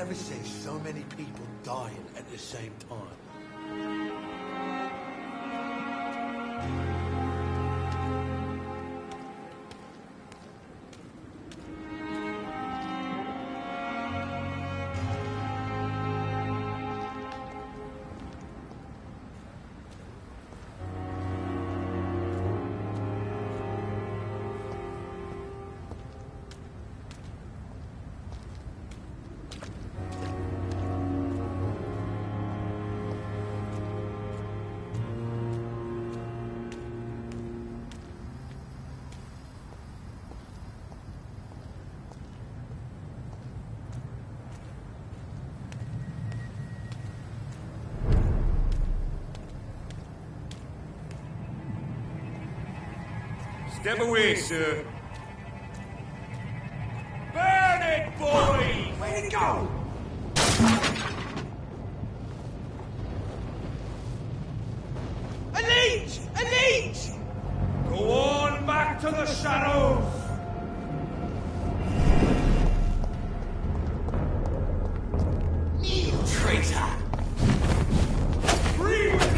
never seen so many people dying at the same time. Step away, sir. Burn it, boy! Where'd it go? A leech! A leech! Go on back to the shadows! You traitor! Free with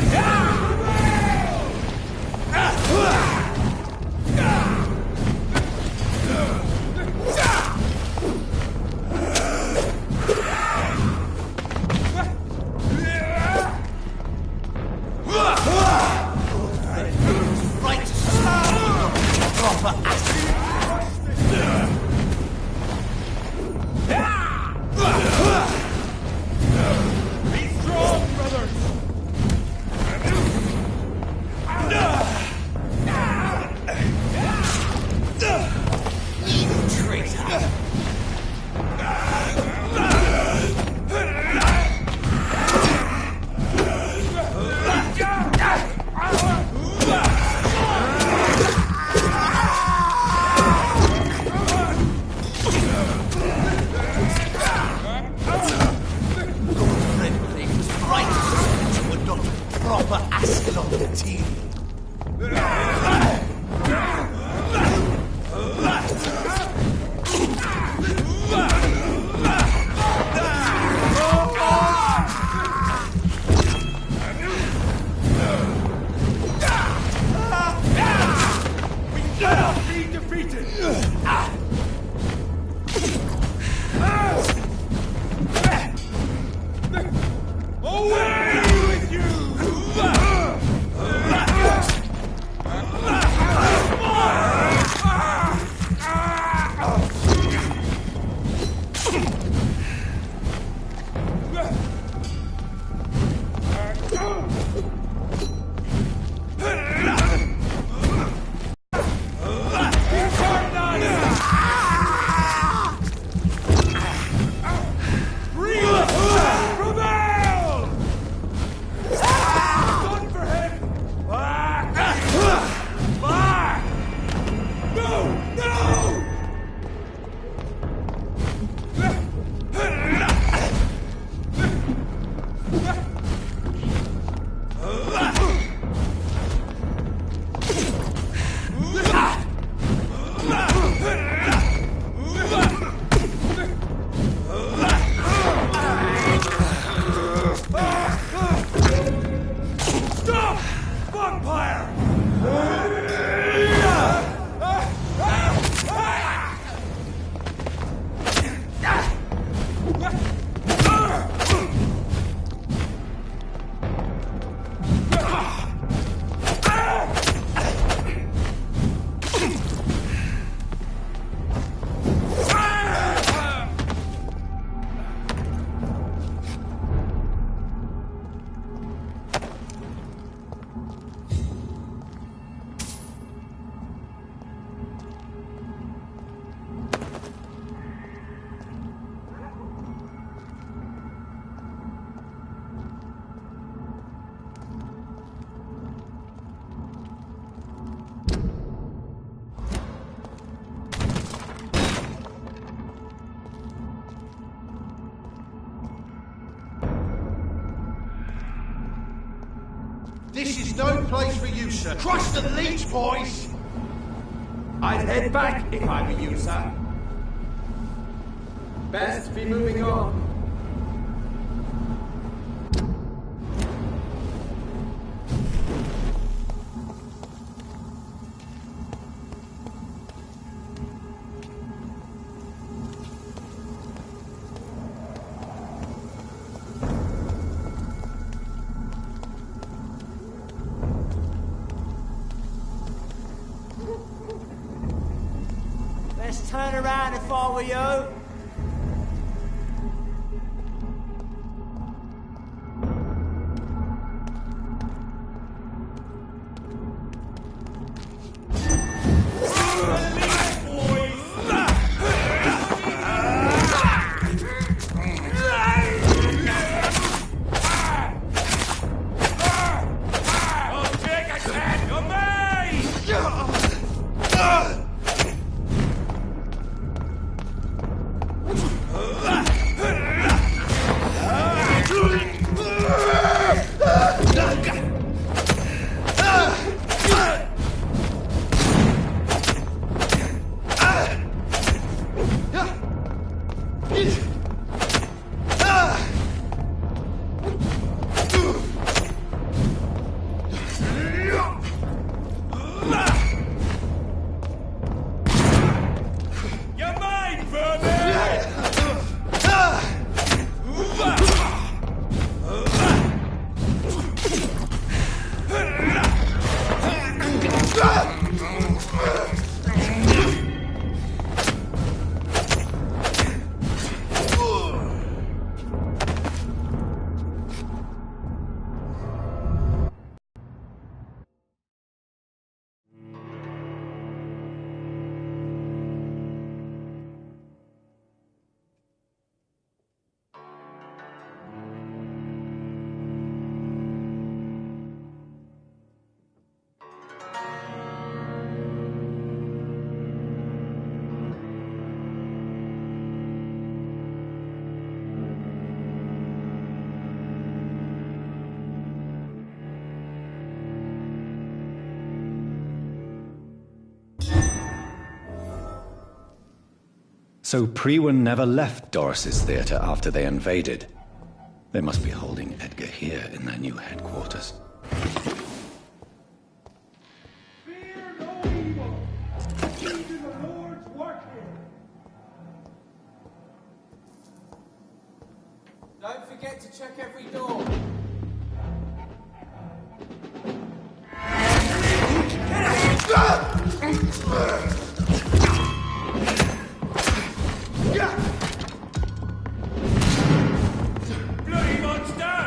This is no place for you, sir. Trust the leech, boys! I'd head back if I were you, sir. Best be moving on. Let's turn around if I were you. So Priwen never left Doris's theatre after they invaded. They must be holding Edgar here in their new headquarters. Fear no evil. Even the Lord's work here. Don't forget to check every door. Bloody monster!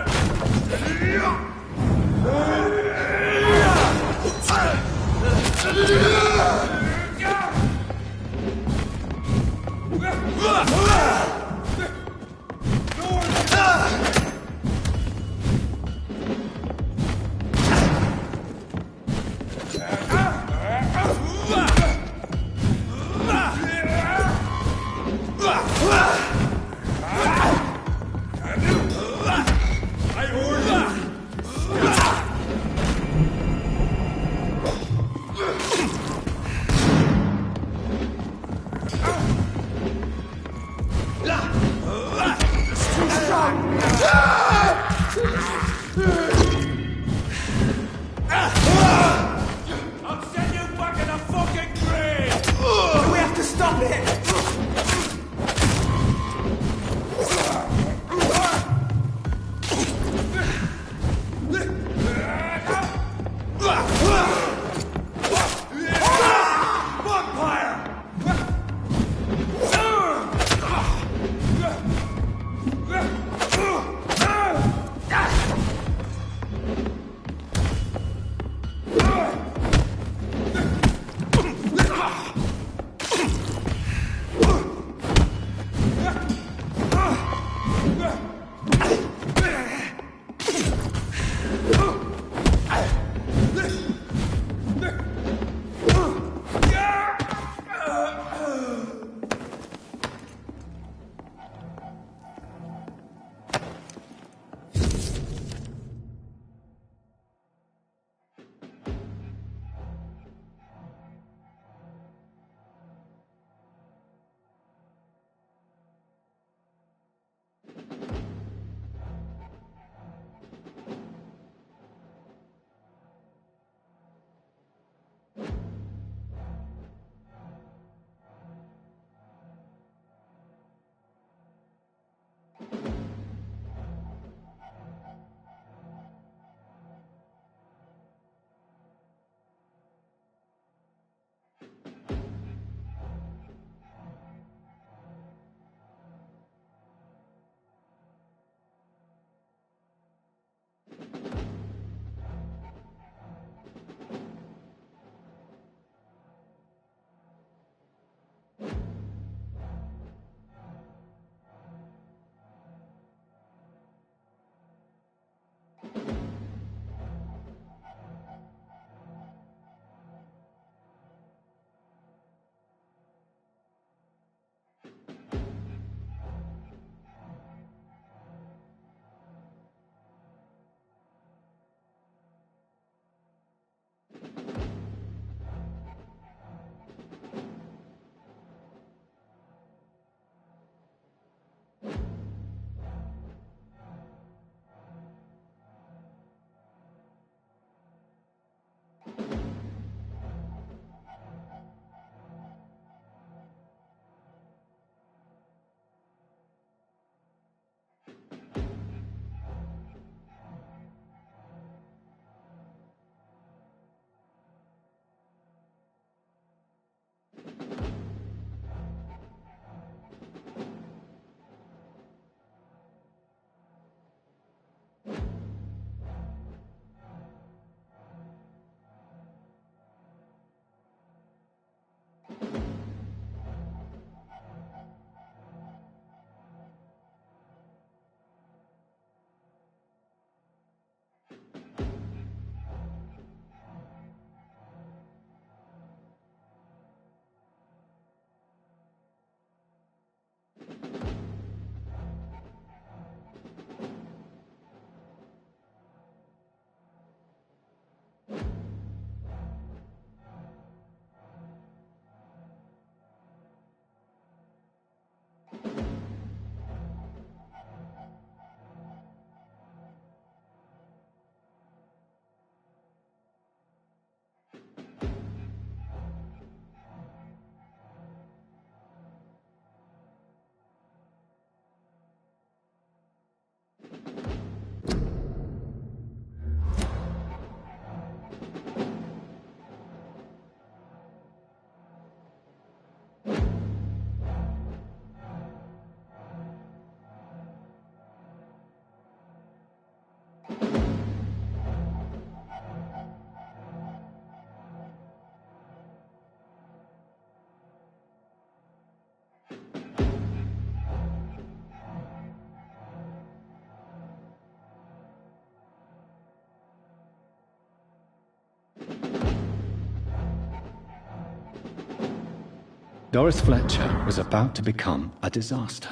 Doris Fletcher was about to become a disaster.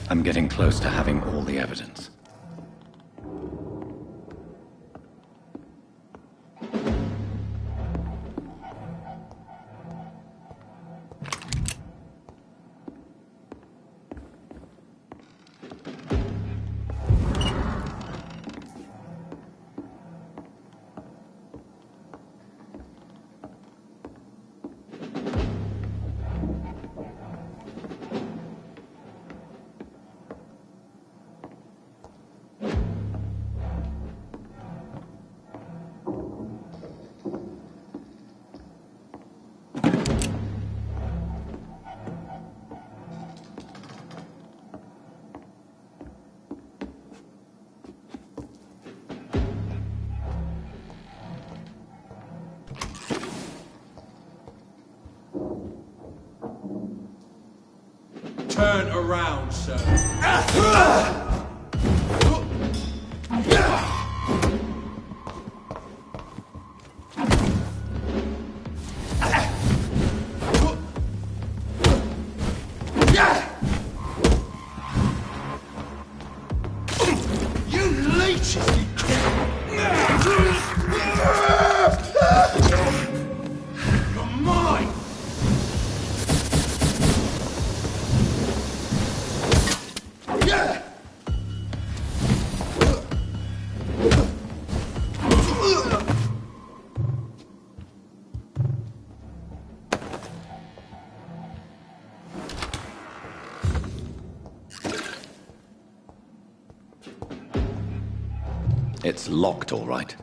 I'm getting close to having all the evidence. Turn around, sir. You leeches, you You're mine! It's locked, all right.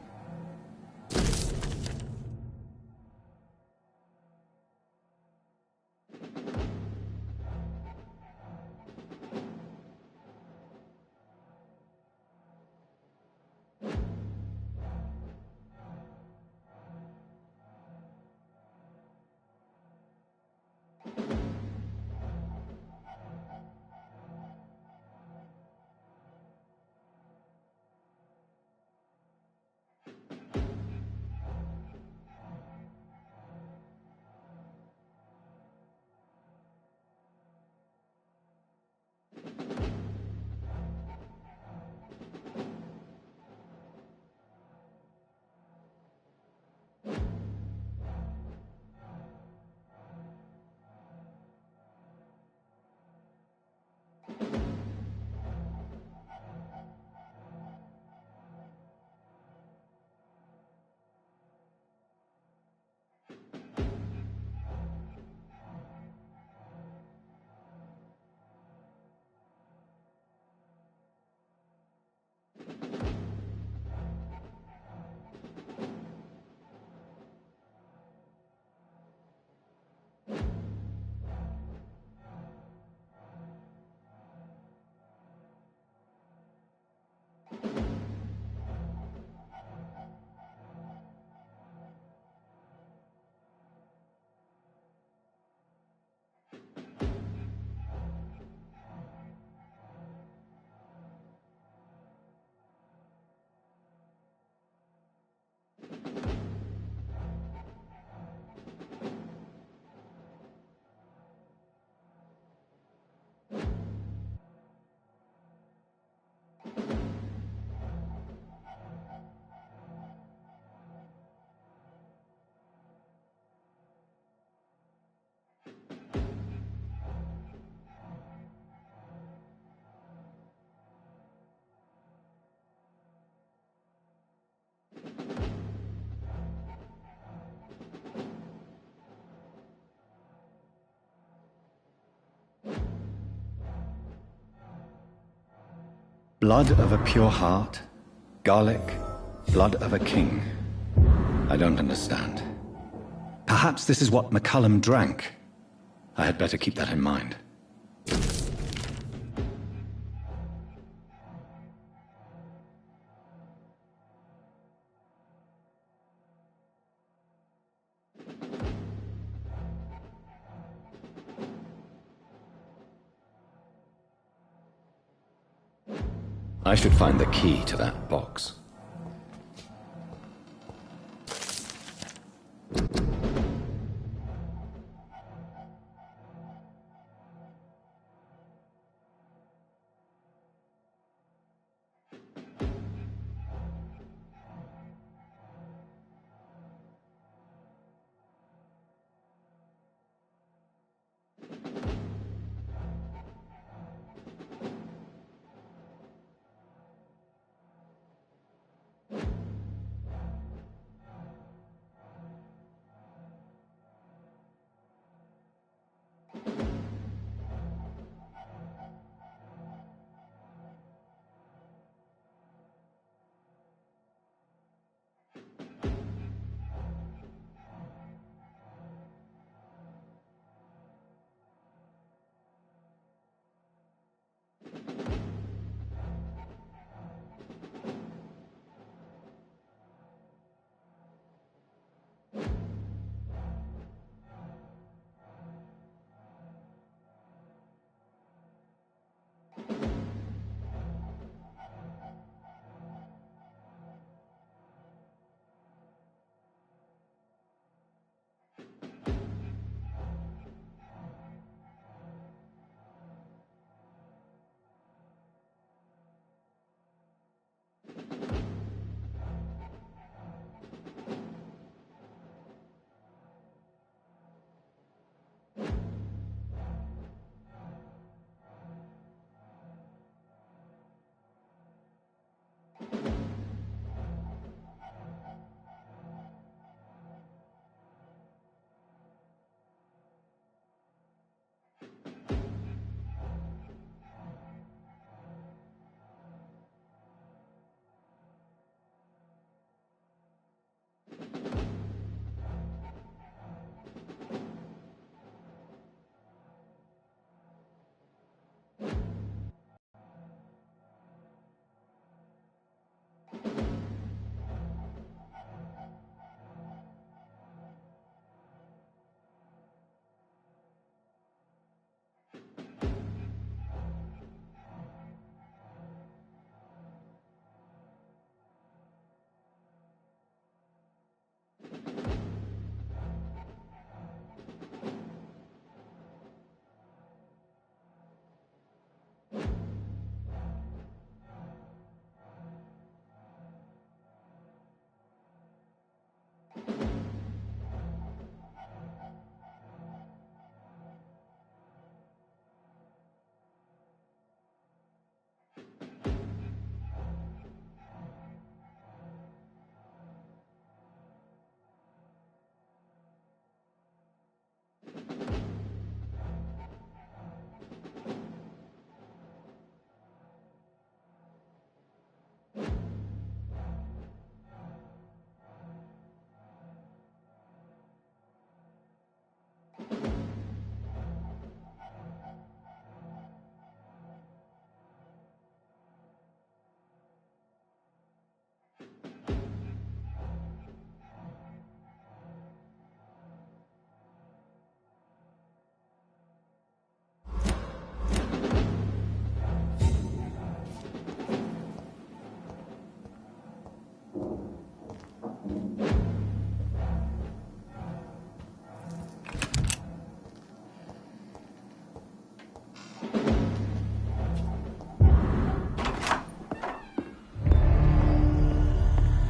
Blood of a pure heart, garlic, blood of a king. I don't understand. Perhaps this is what McCullum drank. I had better keep that in mind. I should find the key to that box.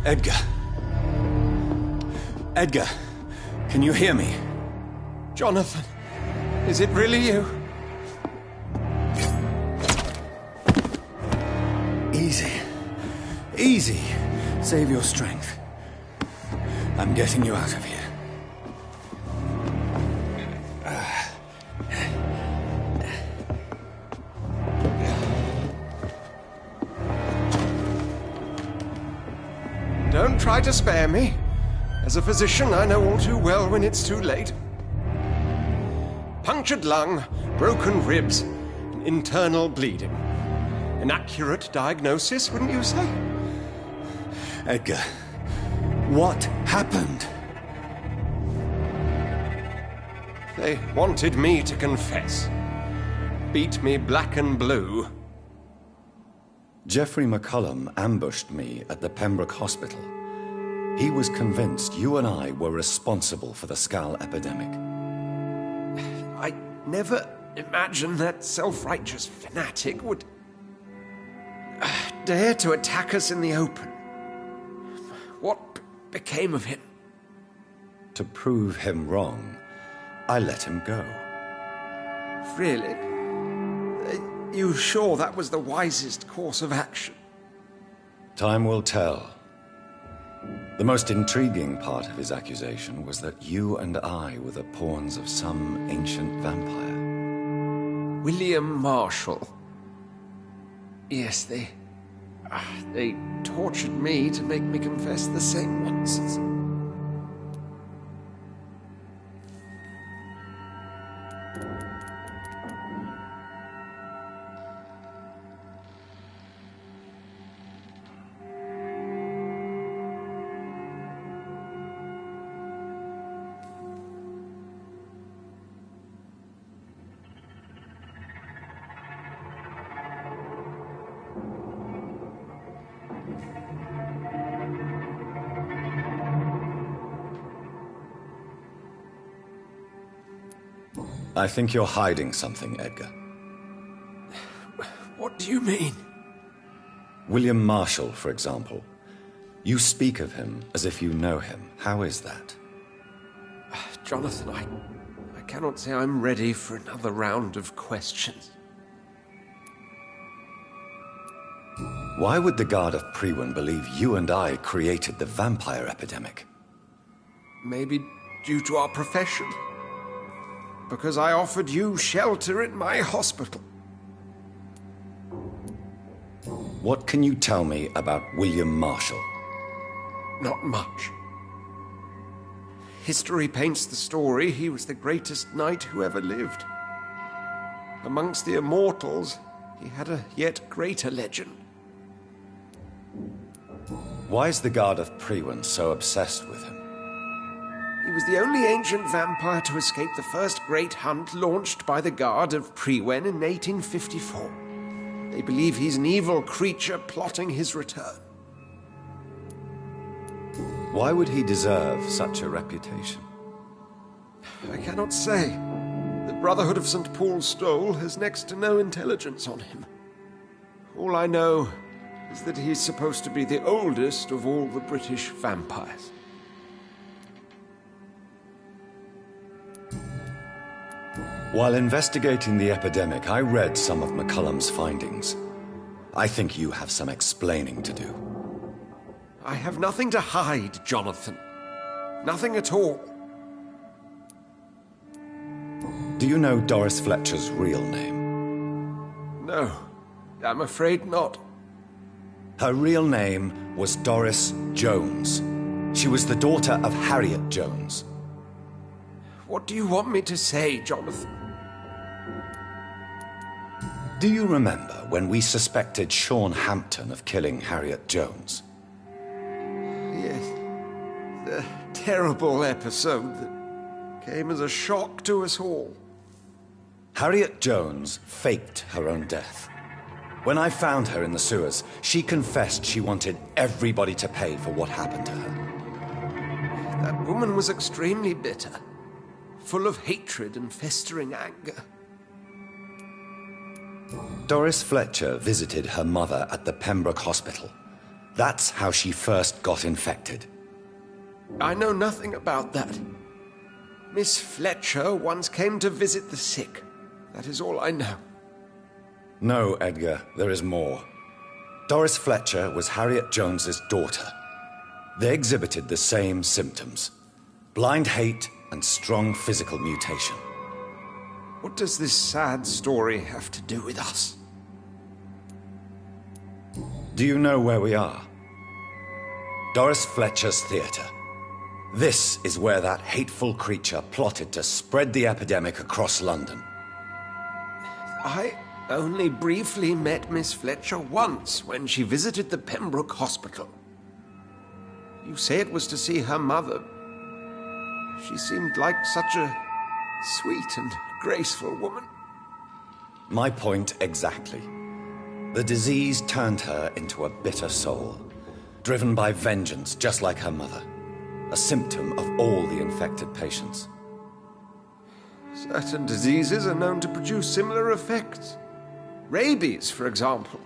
Edgar. Edgar, can you hear me? Jonathan, is it really you? Easy. Easy. Save your strength. I'm getting you out of here. Don't try to spare me. As a physician, I know all too well when it's too late. Punctured lung, broken ribs, and internal bleeding. An accurate diagnosis, wouldn't you say? Edgar, what happened? They wanted me to confess. Beat me black and blue. Jeffrey McCullum ambushed me at the Pembroke Hospital. He was convinced you and I were responsible for the Skal epidemic. I never imagined that self-righteous fanatic would dare to attack us in the open. What became of him? To prove him wrong, I let him go. Really? Are you sure that was the wisest course of action? Time will tell. The most intriguing part of his accusation was that you and I were the pawns of some ancient vampire. William Marshall. Yes, they tortured me to make me confess the same nonsense. I think you're hiding something, Edgar. What do you mean? William Marshall, for example. You speak of him as if you know him. How is that? Jonathan, I cannot say I'm ready for another round of questions. Why would the Guard of Priwen believe you and I created the vampire epidemic? Maybe due to our profession. Because I offered you shelter in my hospital. What can you tell me about William Marshall? Not much. History paints the story he was the greatest knight who ever lived. Amongst the immortals, he had a yet greater legend. Why is the Guard of Priwen so obsessed with him? He was the only ancient vampire to escape the first great hunt launched by the Guard of Priwen in 1854. They believe he's an evil creature plotting his return. Why would he deserve such a reputation? I cannot say. The Brotherhood of St. Paul's Stole has next to no intelligence on him. All I know is that he's supposed to be the oldest of all the British vampires. While investigating the epidemic, I read some of McCullum's findings. I think you have some explaining to do. I have nothing to hide, Jonathan. Nothing at all. Do you know Doris Fletcher's real name? No, I'm afraid not. Her real name was Doris Jones. She was the daughter of Harriet Jones. What do you want me to say, Jonathan? Do you remember when we suspected Sean Hampton of killing Harriet Jones? Yes. The terrible episode that came as a shock to us all. Harriet Jones faked her own death. When I found her in the sewers, she confessed she wanted everybody to pay for what happened to her. That woman was extremely bitter, full of hatred and festering anger. Doris Fletcher visited her mother at the Pembroke Hospital. That's how she first got infected. I know nothing about that. Miss Fletcher once came to visit the sick. That is all I know. No, Edgar, there is more. Doris Fletcher was Harriet Jones's daughter. They exhibited the same symptoms: blind hate and strong physical mutation. What does this sad story have to do with us? Do you know where we are? Doris Fletcher's theatre. This is where that hateful creature plotted to spread the epidemic across London. I only briefly met Miss Fletcher once when she visited the Pembroke Hospital. You say it was to see her mother. She seemed like such a sweet and graceful woman. My point exactly. The disease turned her into a bitter soul, driven by vengeance just like her mother. A symptom of all the infected patients. Certain diseases are known to produce similar effects. Rabies, for example.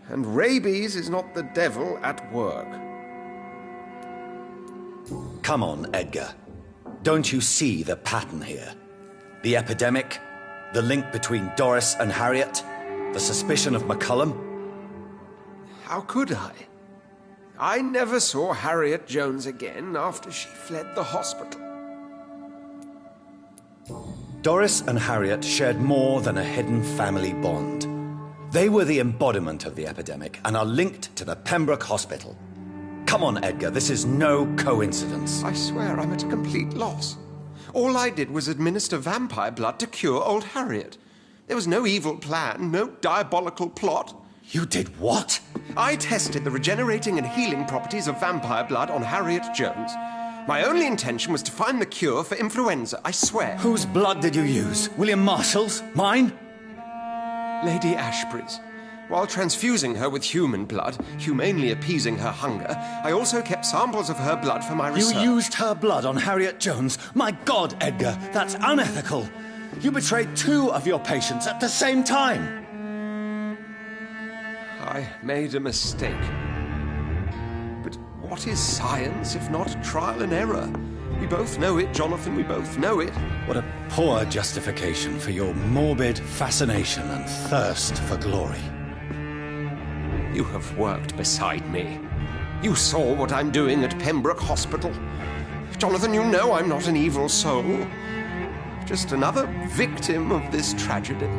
And rabies is not the devil at work. Come on, Edgar. Don't you see the pattern here? The epidemic, the link between Doris and Harriet, the suspicion of McCullum? How could I? I never saw Harriet Jones again after she fled the hospital. Doris and Harriet shared more than a hidden family bond. They were the embodiment of the epidemic and are linked to the Pembroke Hospital. Come on, Edgar, this is no coincidence. I swear I'm at a complete loss. All I did was administer vampire blood to cure old Harriet. There was no evil plan, no diabolical plot. You did what? I tested the regenerating and healing properties of vampire blood on Harriet Jones. My only intention was to find the cure for influenza, I swear. Whose blood did you use? William Marshall's? Mine? Lady Ashbury's. While transfusing her with human blood, humanely appeasing her hunger, I also kept samples of her blood for my research. You used her blood on Harriet Jones? My God, Edgar, that's unethical. You betrayed 2 of your patients at the same time. I made a mistake. But what is science if not trial and error? We both know it, Jonathan, we both know it. What a poor justification for your morbid fascination and thirst for glory. You have worked beside me. You saw what I'm doing at Pembroke Hospital. Jonathan, you know I'm not an evil soul. Just another victim of this tragedy.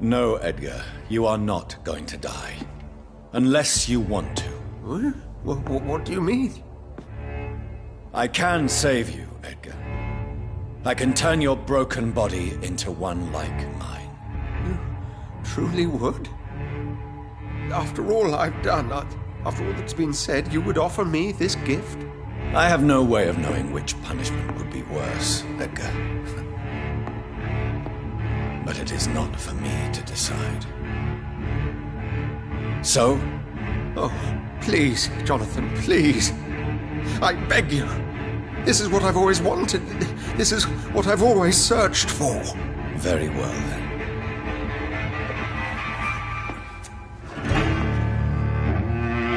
No, Edgar, you are not going to die. Unless you want to. What do you mean? I can save you, Edgar. I can turn your broken body into one like mine. You truly would? After all I've done, after all that's been said, you would offer me this gift? I have no way of knowing which punishment would be worse, Edgar. But it is not for me to decide. So? Oh, please, Jonathan, please. I beg you. This is what I've always wanted. This is what I've always searched for. Very well, then.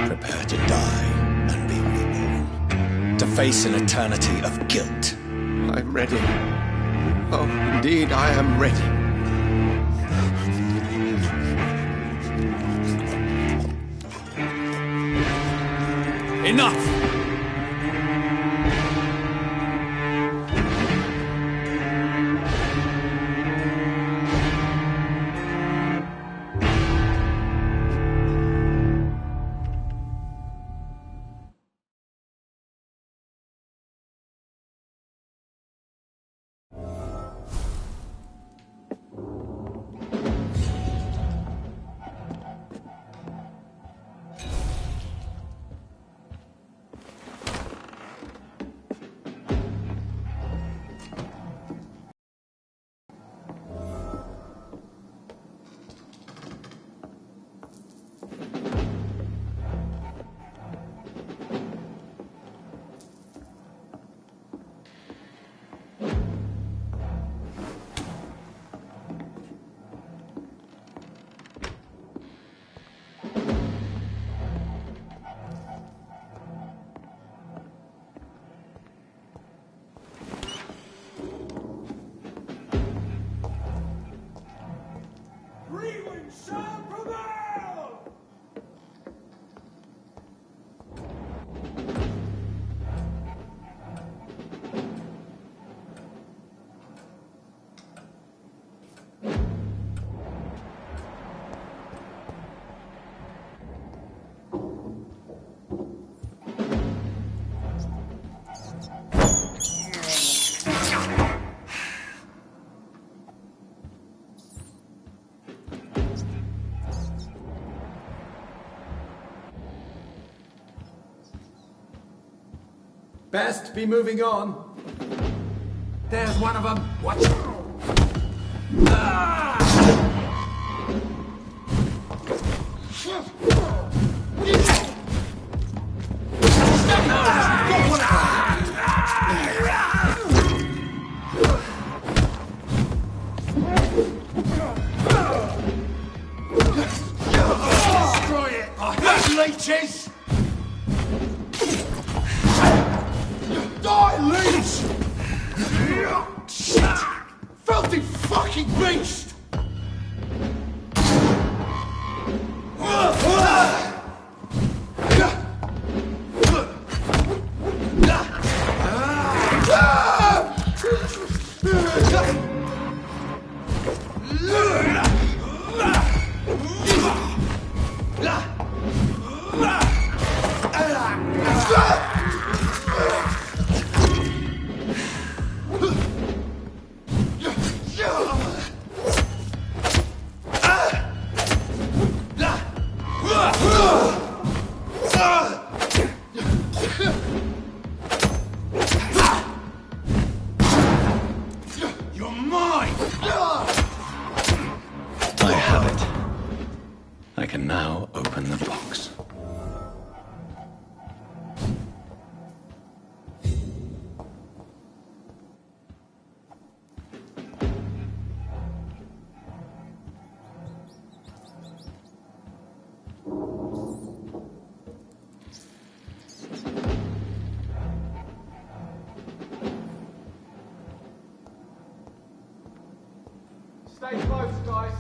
Prepare to die and be reborn. To face an eternity of guilt. I'm ready. Oh, indeed, I am ready. Enough! Best be moving on. There's one of them. Watch. Destroy it! I hate leeches! Die, leech! Shit! Filthy fucking beast! You're mine! I have it. I can now open the box. Stay close, guys.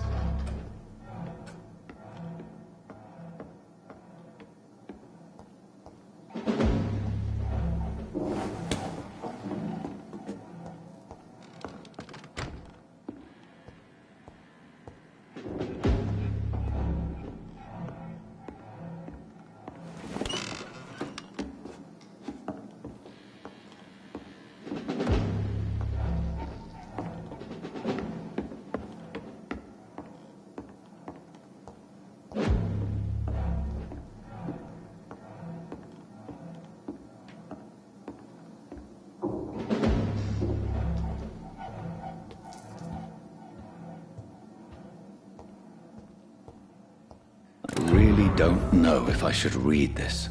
don't know if I should read this.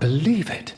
believe it.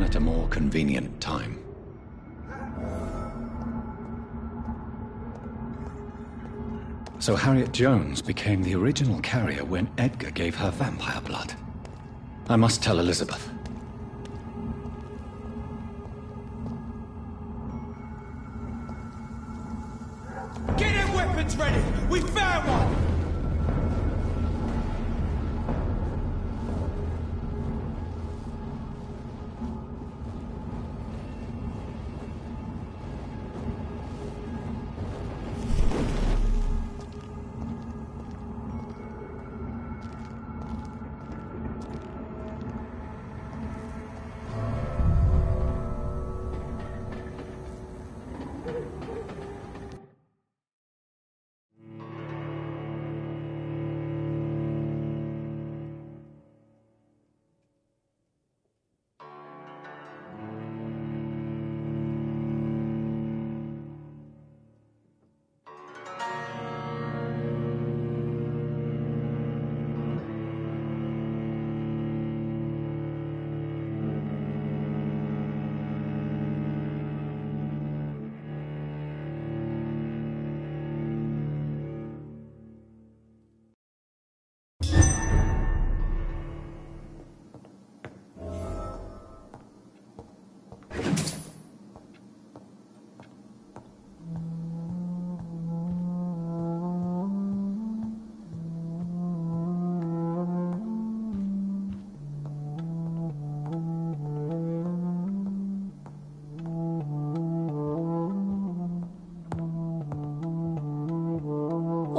At a more convenient time. So Harriet Jones became the original carrier when Edgar gave her vampire blood. I must tell Elizabeth. Get them weapons ready! We found one!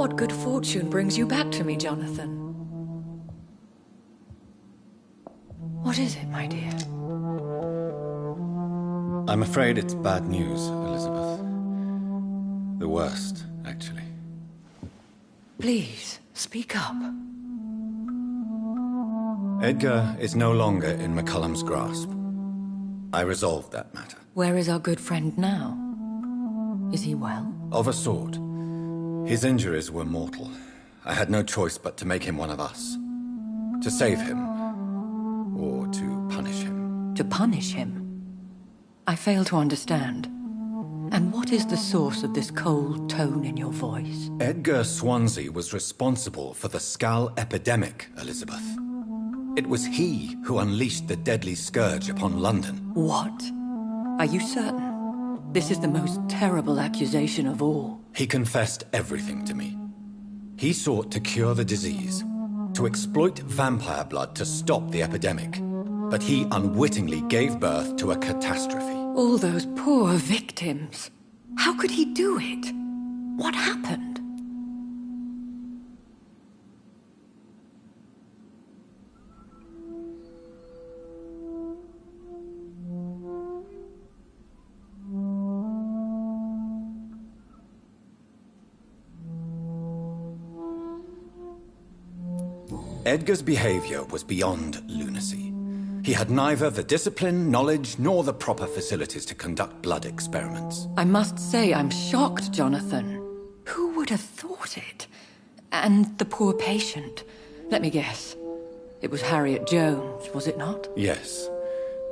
What good fortune brings you back to me, Jonathan? What is it, my dear? I'm afraid it's bad news, Elizabeth. The worst, actually. Please, speak up. Edgar is no longer in McCullum's grasp. I resolved that matter. Where is our good friend now? Is he well? Of a sort. His injuries were mortal. I had no choice but to make him one of us. To save him. Or to punish him. To punish him? I fail to understand. And what is the source of this cold tone in your voice? Edgar Swansea was responsible for the Skull epidemic, Elizabeth. It was he who unleashed the deadly scourge upon London. What? Are you certain? This is the most terrible accusation of all. He confessed everything to me. He sought to cure the disease, to exploit vampire blood to stop the epidemic. But he unwittingly gave birth to a catastrophe. All those poor victims. How could he do it? What happened? Edgar's behavior was beyond lunacy. He had neither the discipline, knowledge, nor the proper facilities to conduct blood experiments. I must say I'm shocked, Jonathan. Who would have thought it? And the poor patient. Let me guess. It was Harriet Jones, was it not? Yes.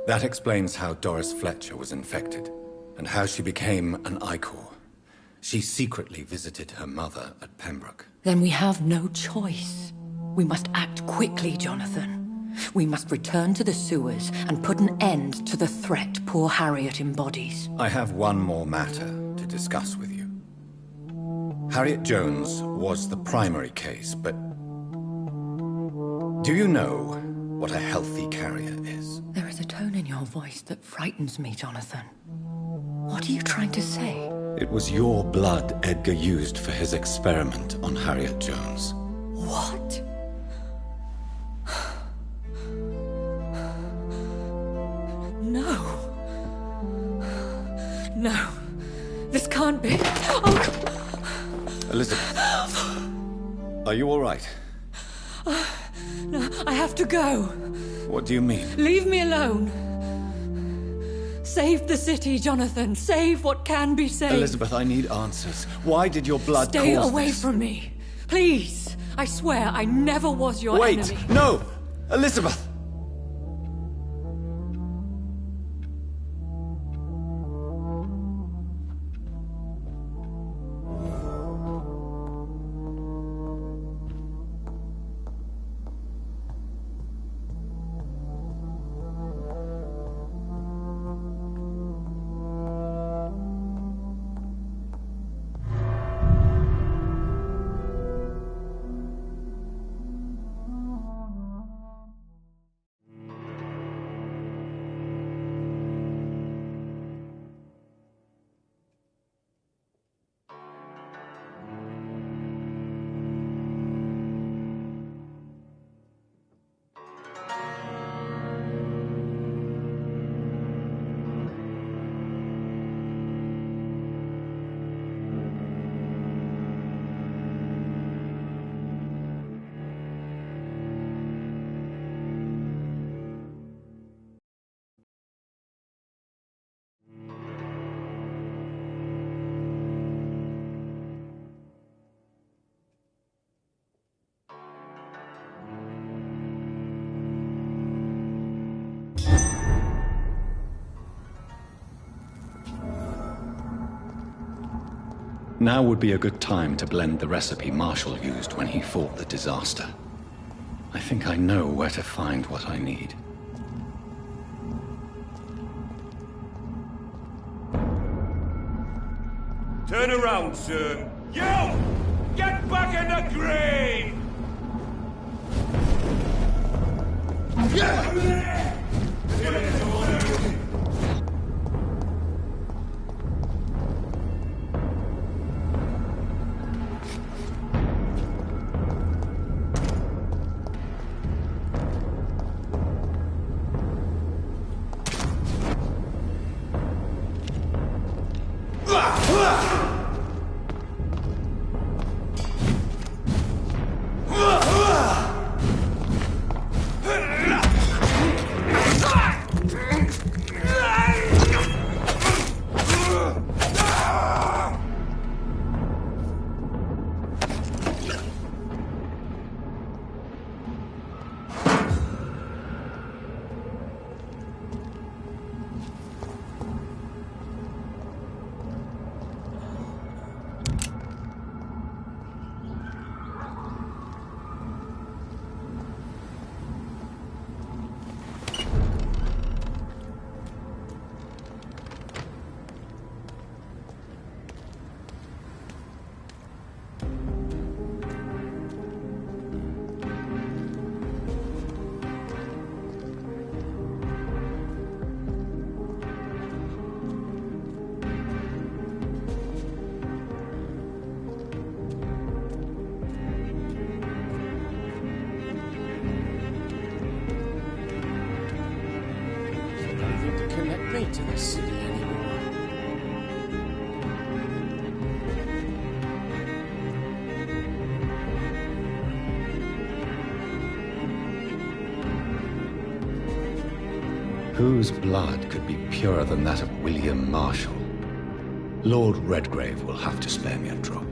That explains how Doris Fletcher was infected, and how she became an Icor. She secretly visited her mother at Pembroke. Then we have no choice. We must act quickly, Jonathan. We must return to the sewers and put an end to the threat poor Harriet embodies. I have one more matter to discuss with you. Harriet Jones was the primary case, but... do you know what a healthy carrier is? There is a tone in your voice that frightens me, Jonathan. What are you trying to say? It was your blood Edgar used for his experiment on Harriet Jones. What? No. No. This can't be. Oh. Elizabeth. Are you all right? No, I have to go. What do you mean? Leave me alone. Save the city, Jonathan. Save what can be saved. Elizabeth, I need answers. Why did your blood Stay cause away this? from me. Please. I swear I never was your Wait! enemy. No! Elizabeth! Now would be a good time to blend the recipe Marshall used when he fought the disaster. I think I know where to find what I need. Turn around, sir. You! Get back in the grave! been to this city anymore. Whose blood could be purer than that of William Marshall? Lord Redgrave will have to spare me a drop.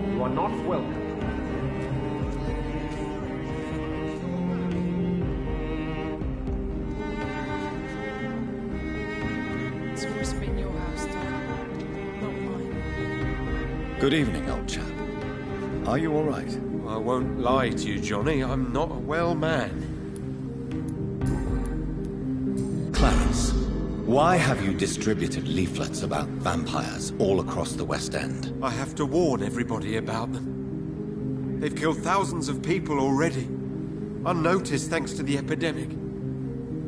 You are not welcome. It's always been your house, Tom, not mine. Good evening, old chap. Are you all right? I won't lie to you, Johnny. I'm not a well man. Clarence, why have you distributed leaflets about vampires all across the West End? I have to warn everybody about them. They've killed thousands of people already, unnoticed thanks to the epidemic.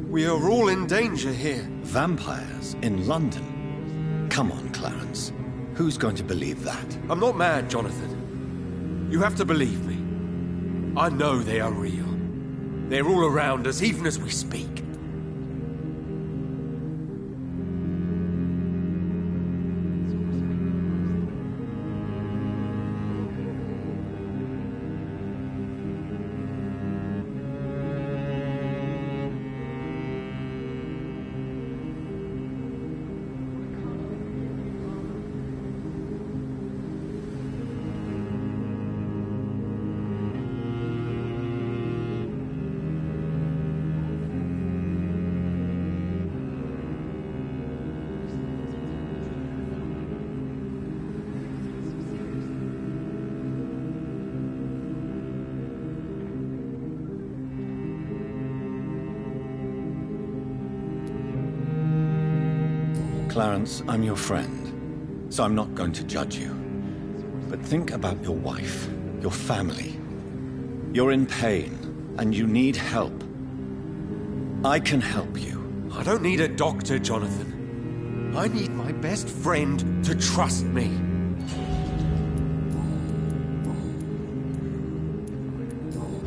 We are all in danger here. Vampires in London? Come on, Clarence. Who's going to believe that? I'm not mad, Jonathan. You have to believe me. I know they are real. They're all around us, even as we speak. Clarence, I'm your friend, so I'm not going to judge you. But think about your wife, your family. You're in pain, and you need help. I can help you. I don't need a doctor, Jonathan. I need my best friend to trust me.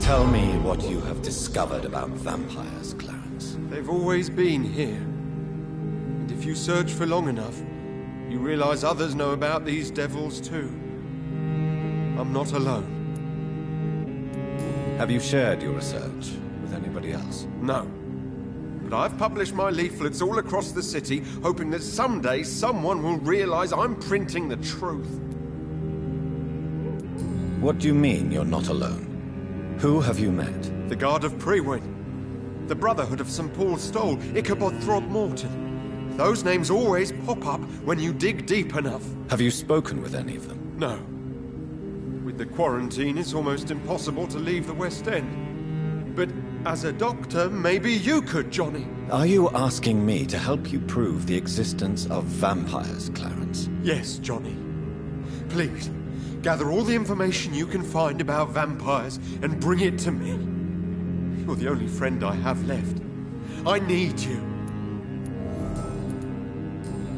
Tell me what you have discovered about vampires, Clarence. They've always been here. And if you search for long enough, you realize others know about these devils too. I'm not alone. Have you shared your research with anybody else? No. But I've published my leaflets all across the city, hoping that someday someone will realize I'm printing the truth. What do you mean you're not alone? Who have you met? The Guard of Prewin, the Brotherhood of St. Paul's Stole, Ichabod Throgmorton. Those names always pop up when you dig deep enough. Have you spoken with any of them? No. With the quarantine, it's almost impossible to leave the West End. But as a doctor, maybe you could, Johnny. Are you asking me to help you prove the existence of vampires, Clarence? Yes, Johnny. Please, gather all the information you can find about vampires and bring it to me. You're the only friend I have left. I need you.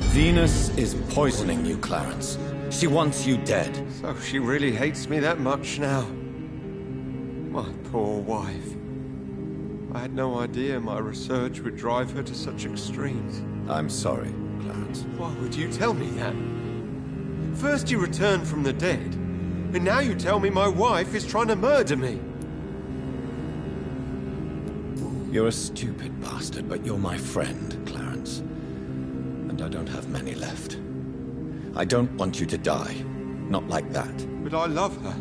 Venus is poisoning you, Clarence. She wants you dead. So she really hates me that much now. My poor wife. I had no idea my research would drive her to such extremes. I'm sorry, Clarence. Why would you tell me that? First you returned from the dead, and now you tell me my wife is trying to murder me. You're a stupid bastard, but you're my friend, Clarence. And I don't have many left. I don't want you to die. Not like that. But I love her.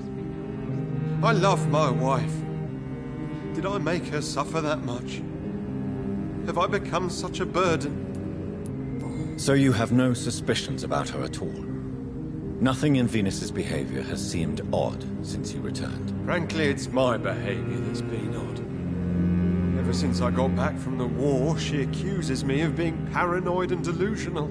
I love my wife. Did I make her suffer that much? Have I become such a burden? So you have no suspicions about her at all? Nothing in Venus's behavior has seemed odd since you returned? Frankly, it's my behavior that's been odd. Ever since I got back from the war, she accuses me of being paranoid and delusional.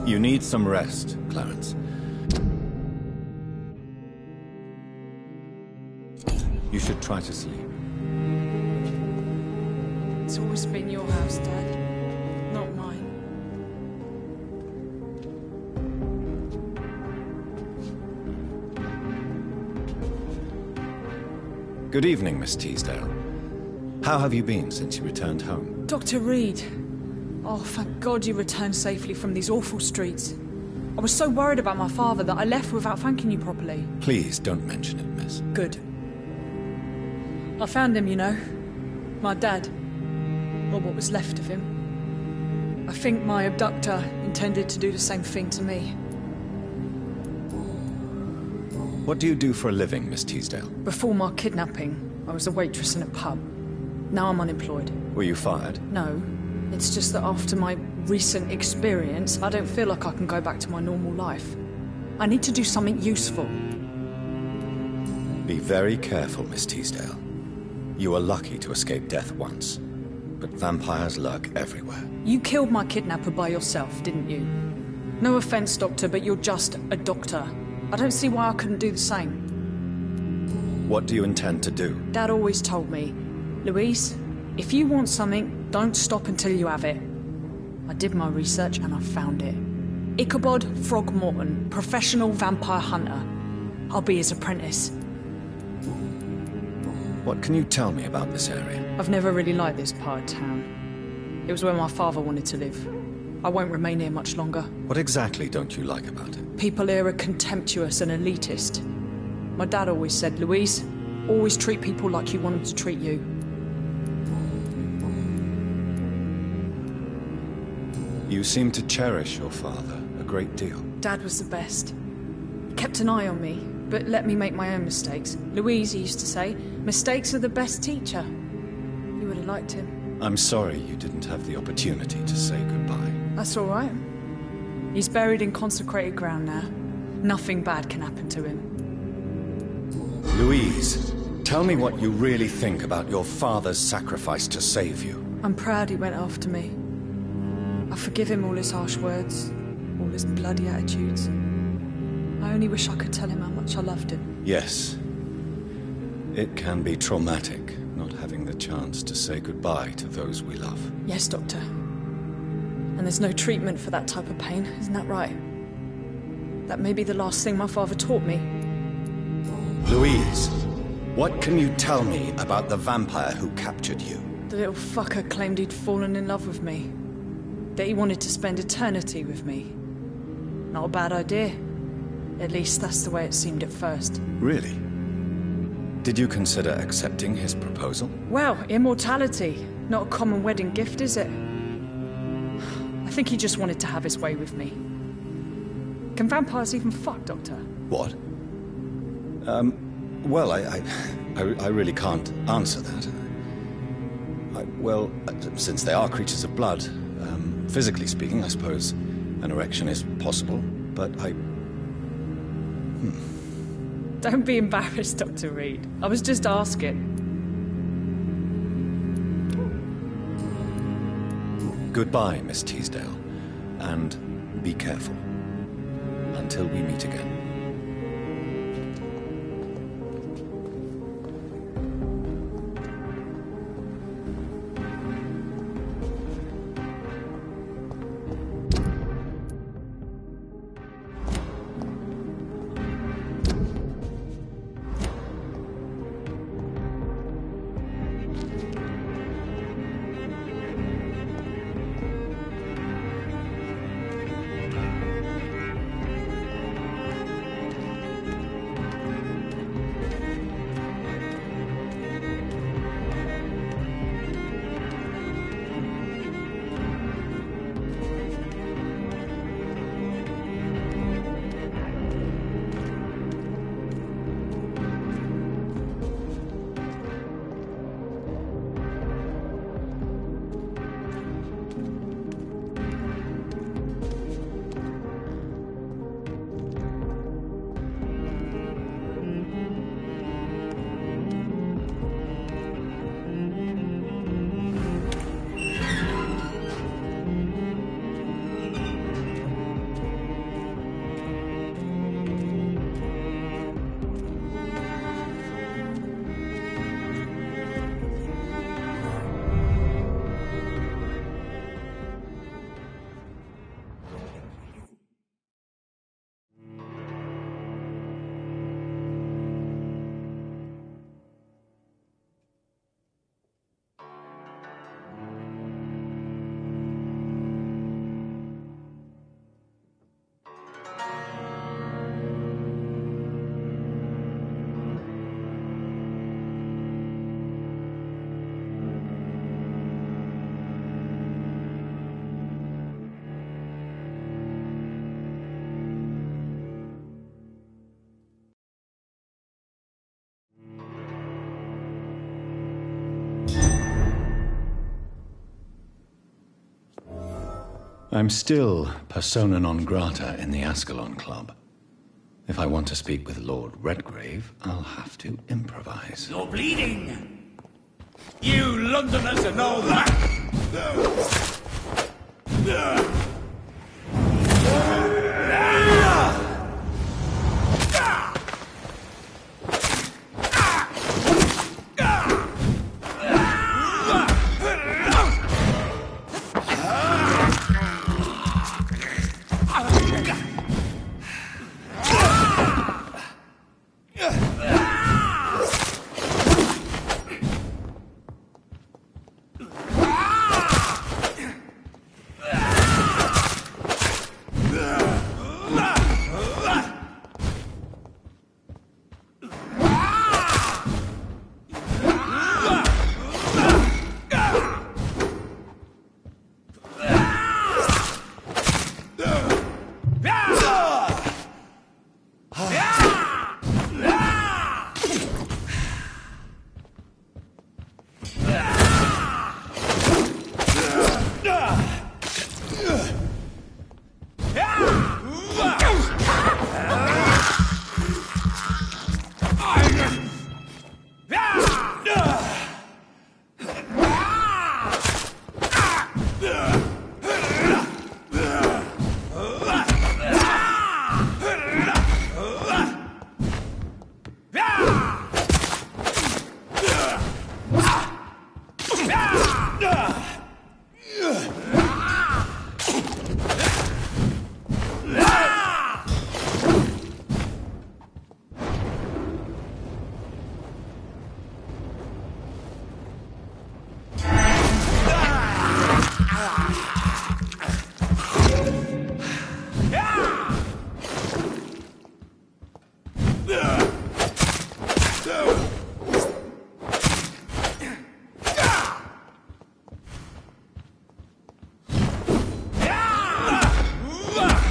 You need some rest, Clarence. You should try to sleep. It's always been your house, Dad, not mine. Good evening, Miss Teasdale. How have you been since you returned home? Dr. Reed. Oh, thank God you returned safely from these awful streets. I was so worried about my father that I left without thanking you properly. Please don't mention it, miss. Good. I found him, you know. My dad. Or what was left of him. I think my abductor intended to do the same thing to me. What do you do for a living, Miss Teasdale? Before my kidnapping, I was a waitress in a pub. Now I'm unemployed. Were you fired? No. It's just that after my recent experience, I don't feel like I can go back to my normal life. I need to do something useful. Be very careful, Miss Teasdale. You were lucky to escape death once, but vampires lurk everywhere. You killed my kidnapper by yourself, didn't you? No offense, Doctor, but you're just a doctor. I don't see why I couldn't do the same. What do you intend to do? Dad always told me, Louise, if you want something, don't stop until you have it. I did my research and I found it. Ichabod Throgmorton, professional vampire hunter. I'll be his apprentice. What can you tell me about this area? I've never really liked this part of town. It was where my father wanted to live. I won't remain here much longer. What exactly don't you like about it? People here are contemptuous and elitist. My dad always said, Louise, always treat people like you want them to treat you. You seem to cherish your father a great deal. Dad was the best. He kept an eye on me, but let me make my own mistakes. Louise, he used to say, mistakes are the best teacher. You would have liked him. I'm sorry you didn't have the opportunity to say goodbye. That's all right. He's buried in consecrated ground now. Nothing bad can happen to him. Louise, tell me what you really think about your father's sacrifice to save you. I'm proud he went after me. I forgive him all his harsh words, all his bloody attitudes. I only wish I could tell him how much I loved him. Yes. It can be traumatic, not having the chance to say goodbye to those we love. Yes, Doctor. And there's no treatment for that type of pain, isn't that right? That may be the last thing my father taught me. Louise, what can you tell me about the vampire who captured you? The little fucker claimed he'd fallen in love with me. That he wanted to spend eternity with me. Not a bad idea. At least that's the way it seemed at first. Really? Did you consider accepting his proposal? Well, immortality. Not a common wedding gift, is it? I think he just wanted to have his way with me. Can vampires even fuck, Doctor? What? Well, I really can't answer that. Well, since they are creatures of blood, physically speaking, I suppose an erection is possible, but Don't be embarrassed, Dr. Reed. I was just asking. Goodbye, Miss Teasdale, and be careful. Until we meet again. I'm still persona non grata in the Ascalon Club. If I want to speak with Lord Redgrave, I'll have to improvise. You're bleeding! You Londoners are no match!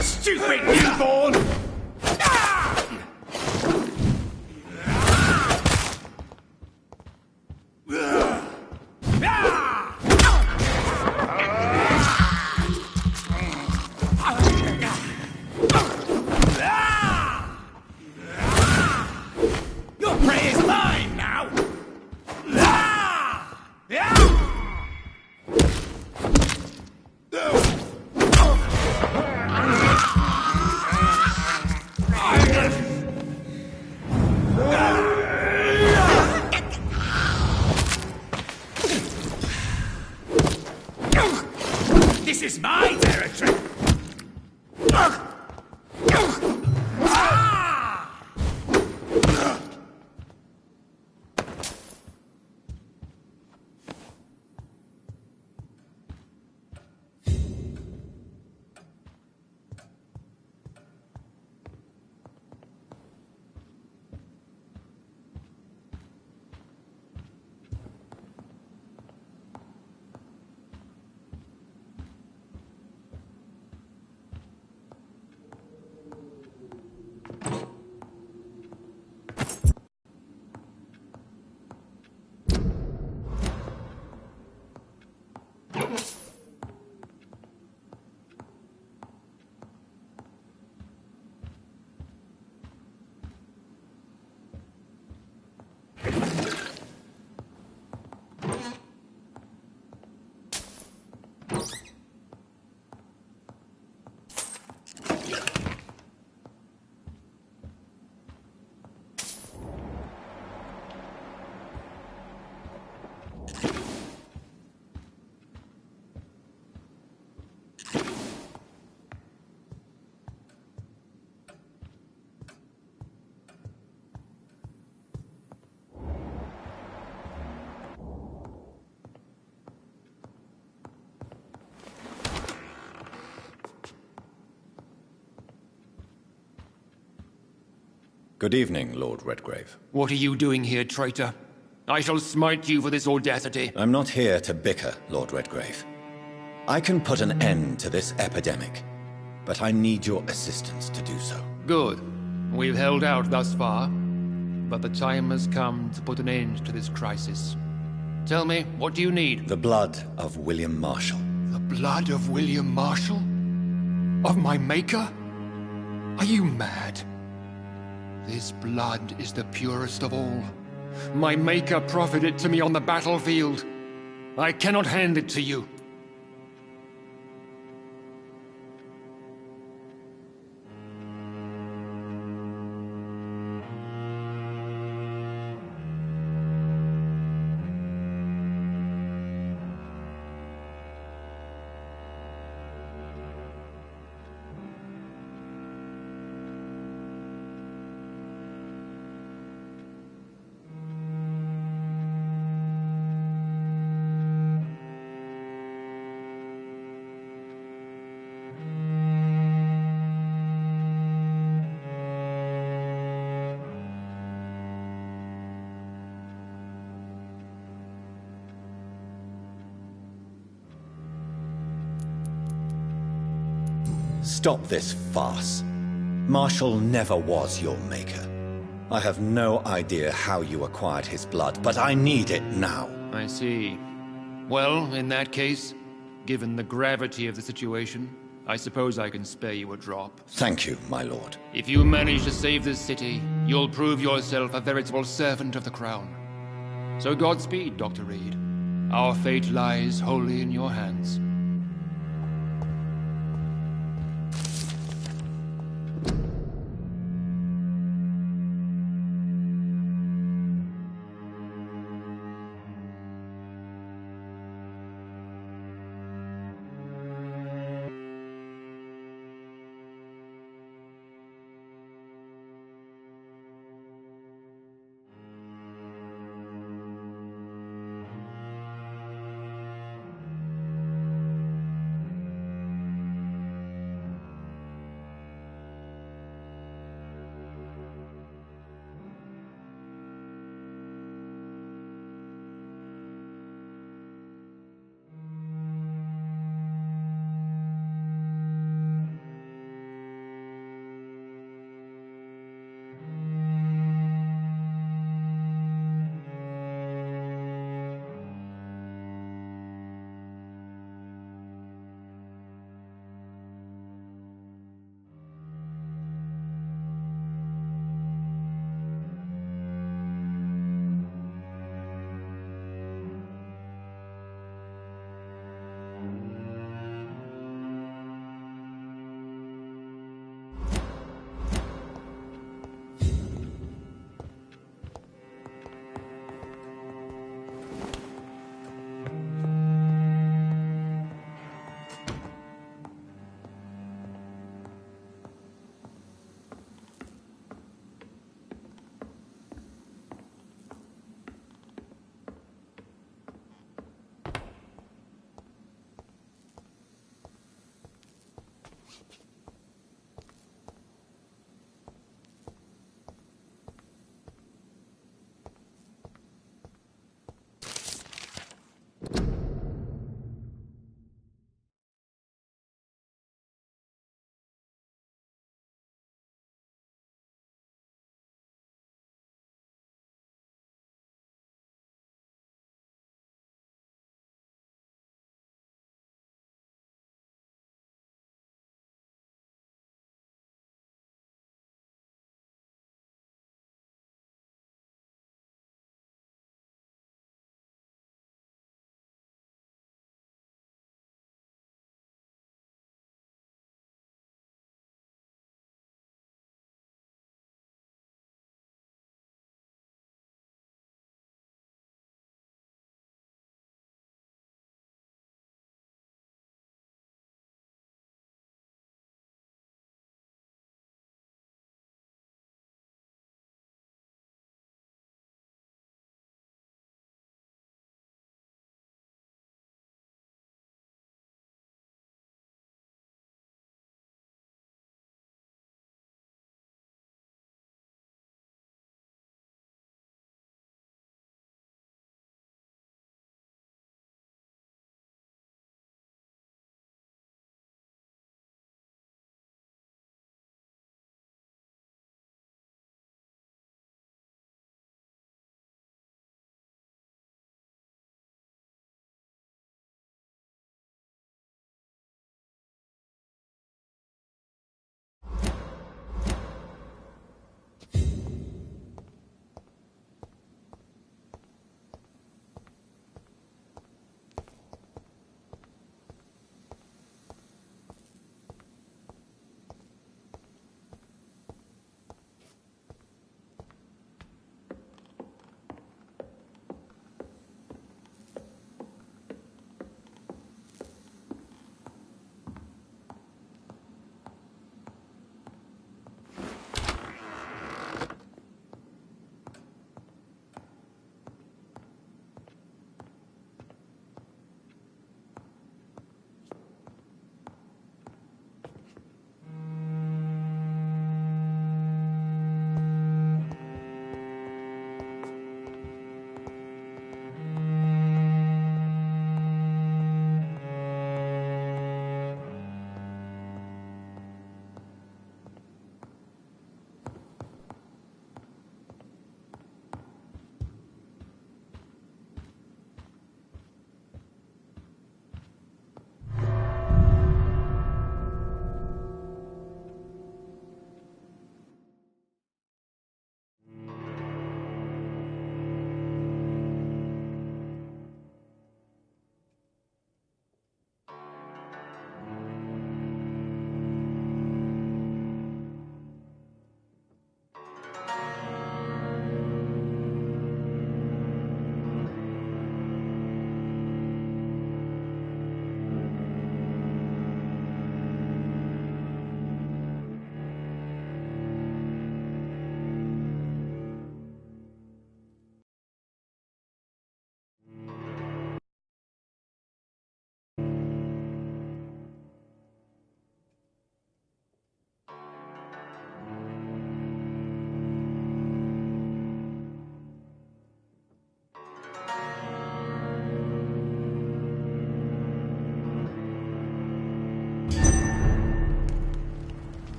Stupid newborn! Your prey is mine now! This is my territory! Good evening, Lord Redgrave. What are you doing here, traitor? I shall smite you for this audacity. I'm not here to bicker, Lord Redgrave. I can put an end to this epidemic, but I need your assistance to do so. Good. We've held out thus far, but the time has come to put an end to this crisis. Tell me, what do you need? The blood of William Marshall. The blood of William Marshall? Of my maker? Are you mad? This blood is the purest of all. My maker proffered it to me on the battlefield. I cannot hand it to you. Stop this farce. Marshall never was your maker. I have no idea how you acquired his blood, but I need it now. I see. Well, in that case, given the gravity of the situation, I suppose I can spare you a drop. Thank you, my lord. If you manage to save this city, you'll prove yourself a veritable servant of the crown. So Godspeed, Dr. Reed. Our fate lies wholly in your hands.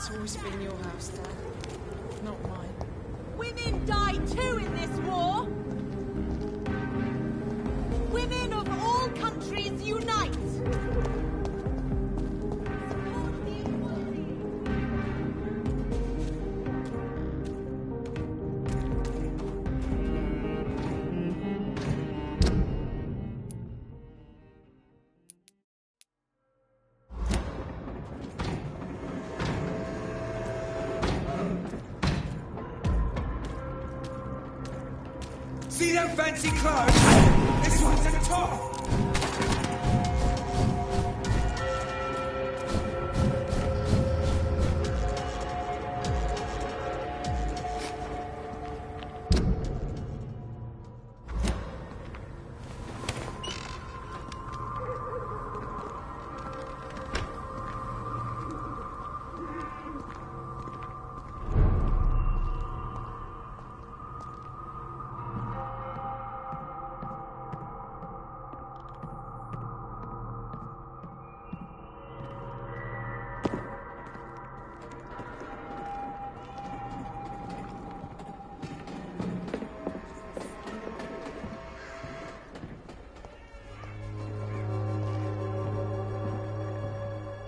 It's always been your house, Dad. Not mine. Women die too in this war! Women of all countries unite! Support the equality! See them fancy clothes? This one's a top!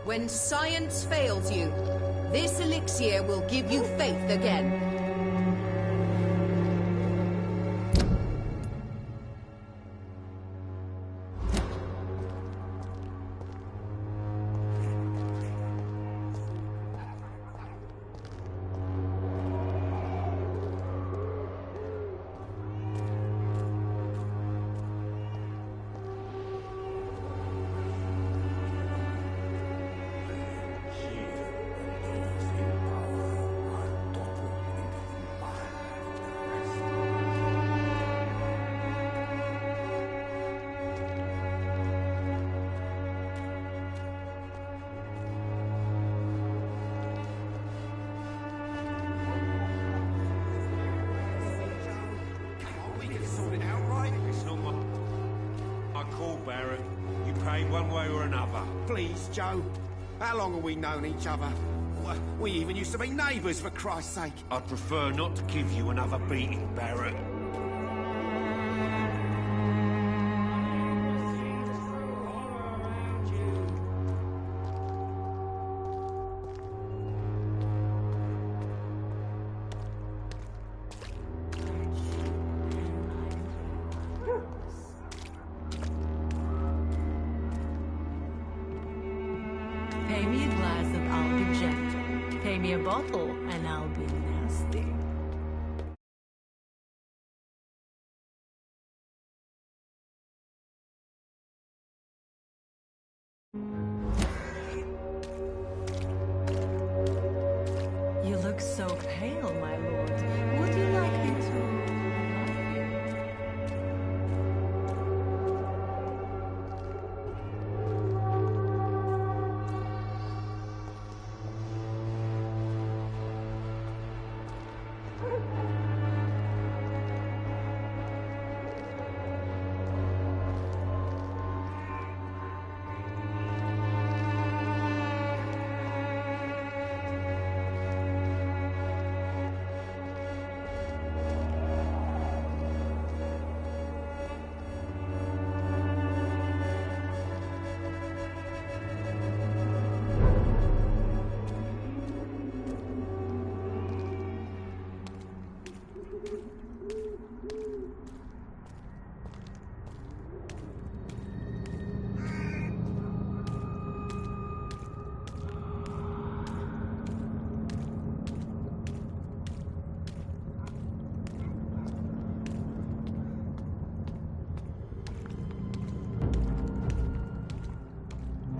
When science fails you, this elixir will give you faith again. One way or another. Please, Joe. How long have we known each other? We even used to be neighbours, for Christ's sake. I'd prefer not to give you another beating, Barrett. Pay me a glass and I'll be gentle. Pay me a bottle and I'll be nasty. You look so pale, my lord. Would you like me to...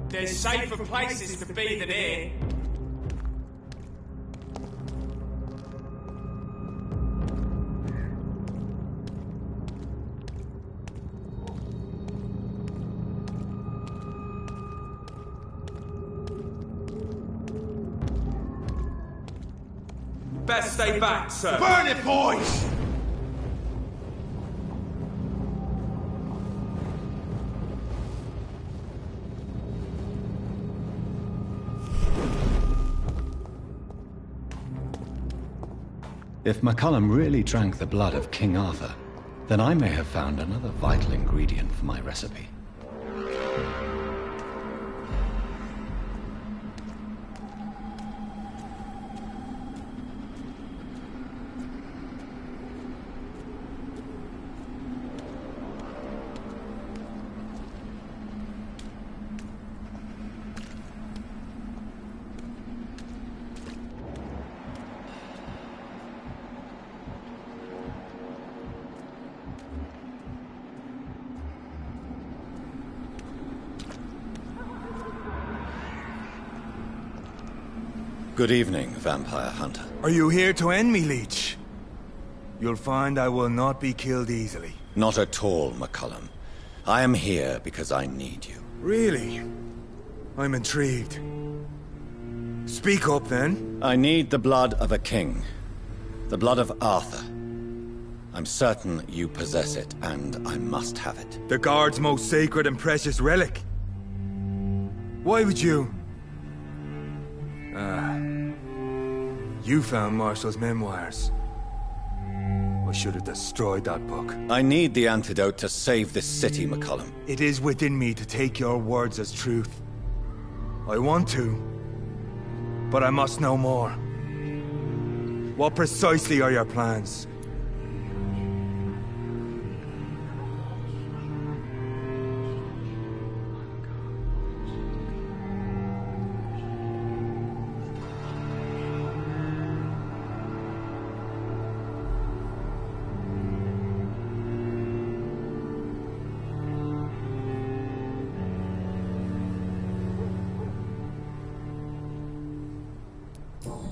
There's safer places to be than here. Better stay back, sir. Burn it, boys! If McCullum really drank the blood of King Arthur, then I may have found another vital ingredient for my recipe. Good evening, Vampire Hunter. Are you here to end me, Leech? You'll find I will not be killed easily. Not at all, McCullum. I am here because I need you. Really? I'm intrigued. Speak up, then. I need the blood of a king. The blood of Arthur. I'm certain you possess it, and I must have it. The Guard's most sacred and precious relic. Why would you? You found Marshall's memoirs. I should have destroyed that book. I need the antidote to save this city, McCullum. It is within me to take your words as truth. I want to, but I must know more. What precisely are your plans?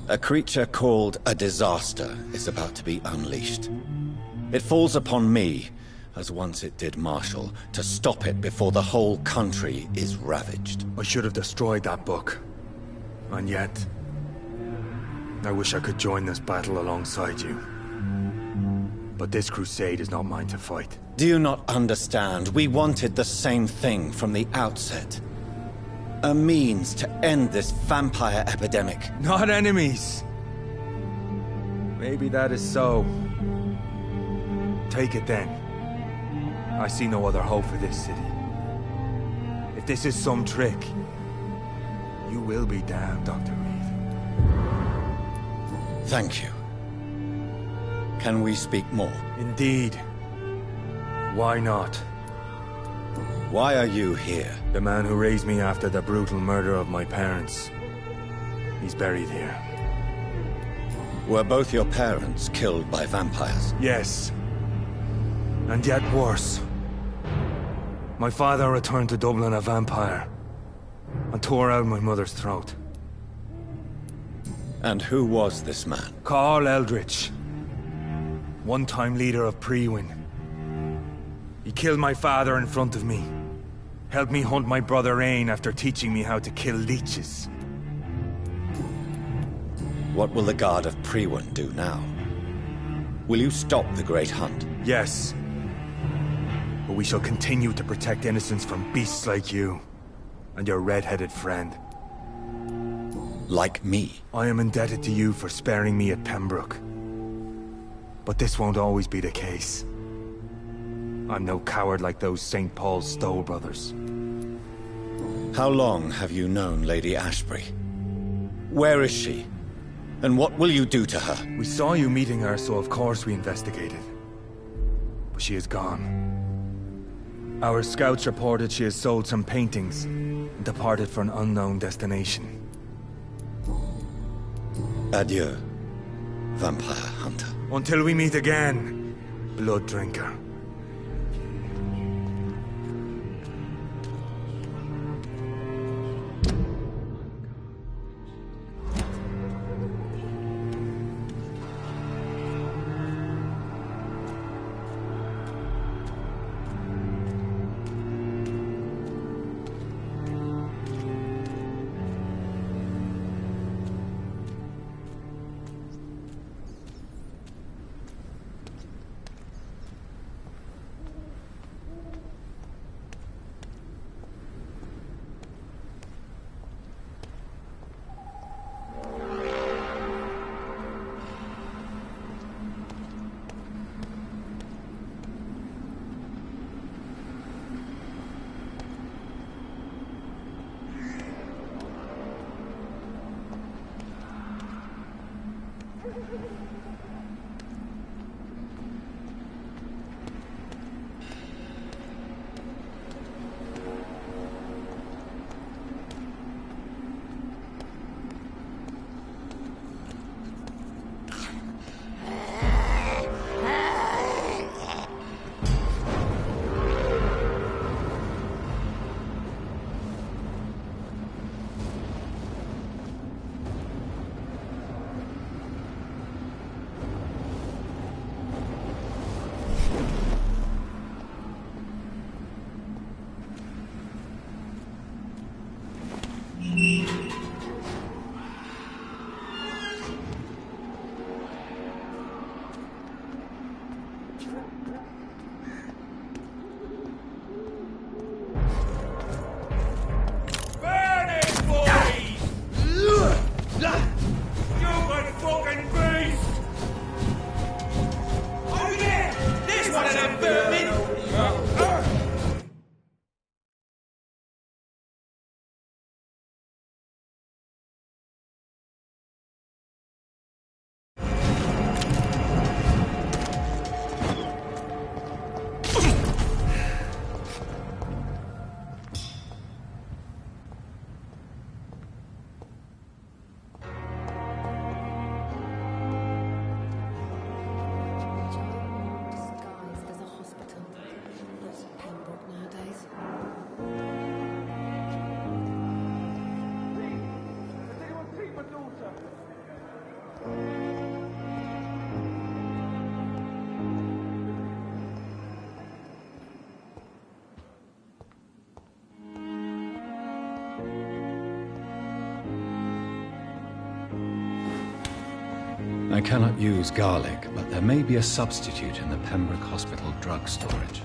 A creature called a disaster is about to be unleashed. It falls upon me, as once it did Marshall, to stop it before the whole country is ravaged. I should have destroyed that book. And yet, I wish I could join this battle alongside you. But this crusade is not mine to fight. Do you not understand? We wanted the same thing from the outset. A means to end this vampire epidemic. Not enemies. Maybe that is so. Take it then. I see no other hope for this city. If this is some trick, you will be damned, Dr. Reed. Thank you. Can we speak more? Indeed. Why not? Why are you here? The man who raised me after the brutal murder of my parents. He's buried here. Were both your parents killed by vampires? Yes. And yet worse. My father returned to Dublin a vampire and tore out my mother's throat. And who was this man? Carl Eldritch. One-time leader of Priwen. He killed my father in front of me. Helped me hunt my brother Ain after teaching me how to kill leeches. What will the Guard of Priwen do now? Will you stop the Great Hunt? Yes. But we shall continue to protect innocents from beasts like you. And your red-headed friend. Like me? I am indebted to you for sparing me at Pembroke. But this won't always be the case. I'm no coward like those St. Paul's Stowe brothers. How long have you known Lady Ashbury? Where is she? And what will you do to her? We saw you meeting her, so of course we investigated. But she is gone. Our scouts reported she has sold some paintings and departed for an unknown destination. Adieu, Vampire Hunter. Until we meet again, Blood Drinker. I cannot use garlic, but there may be a substitute in the Pembroke Hospital drug storage.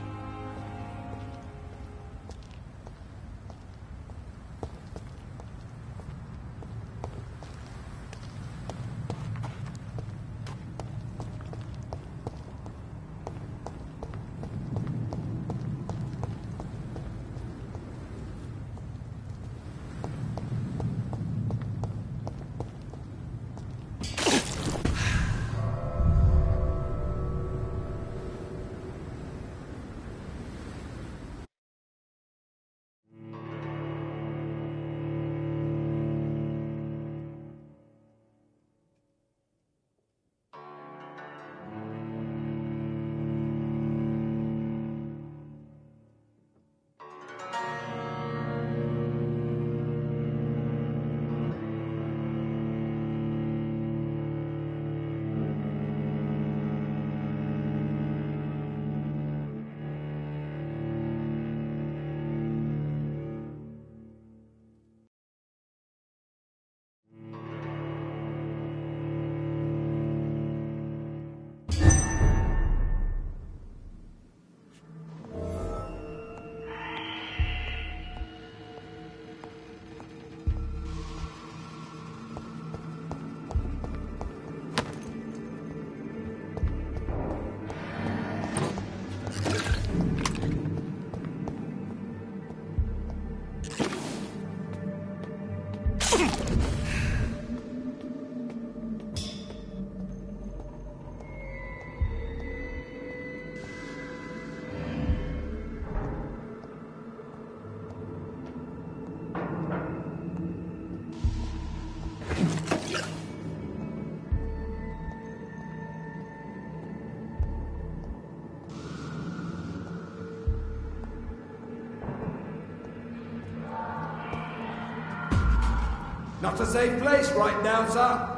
Not a safe place right now, sir.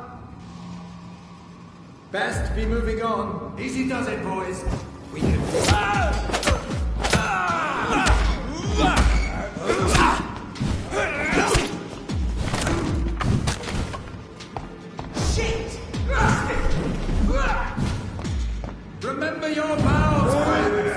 Best be moving on. Easy does it, boys. We can... Shit! Remember your vows, friends!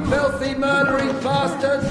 Filthy murdering bastards!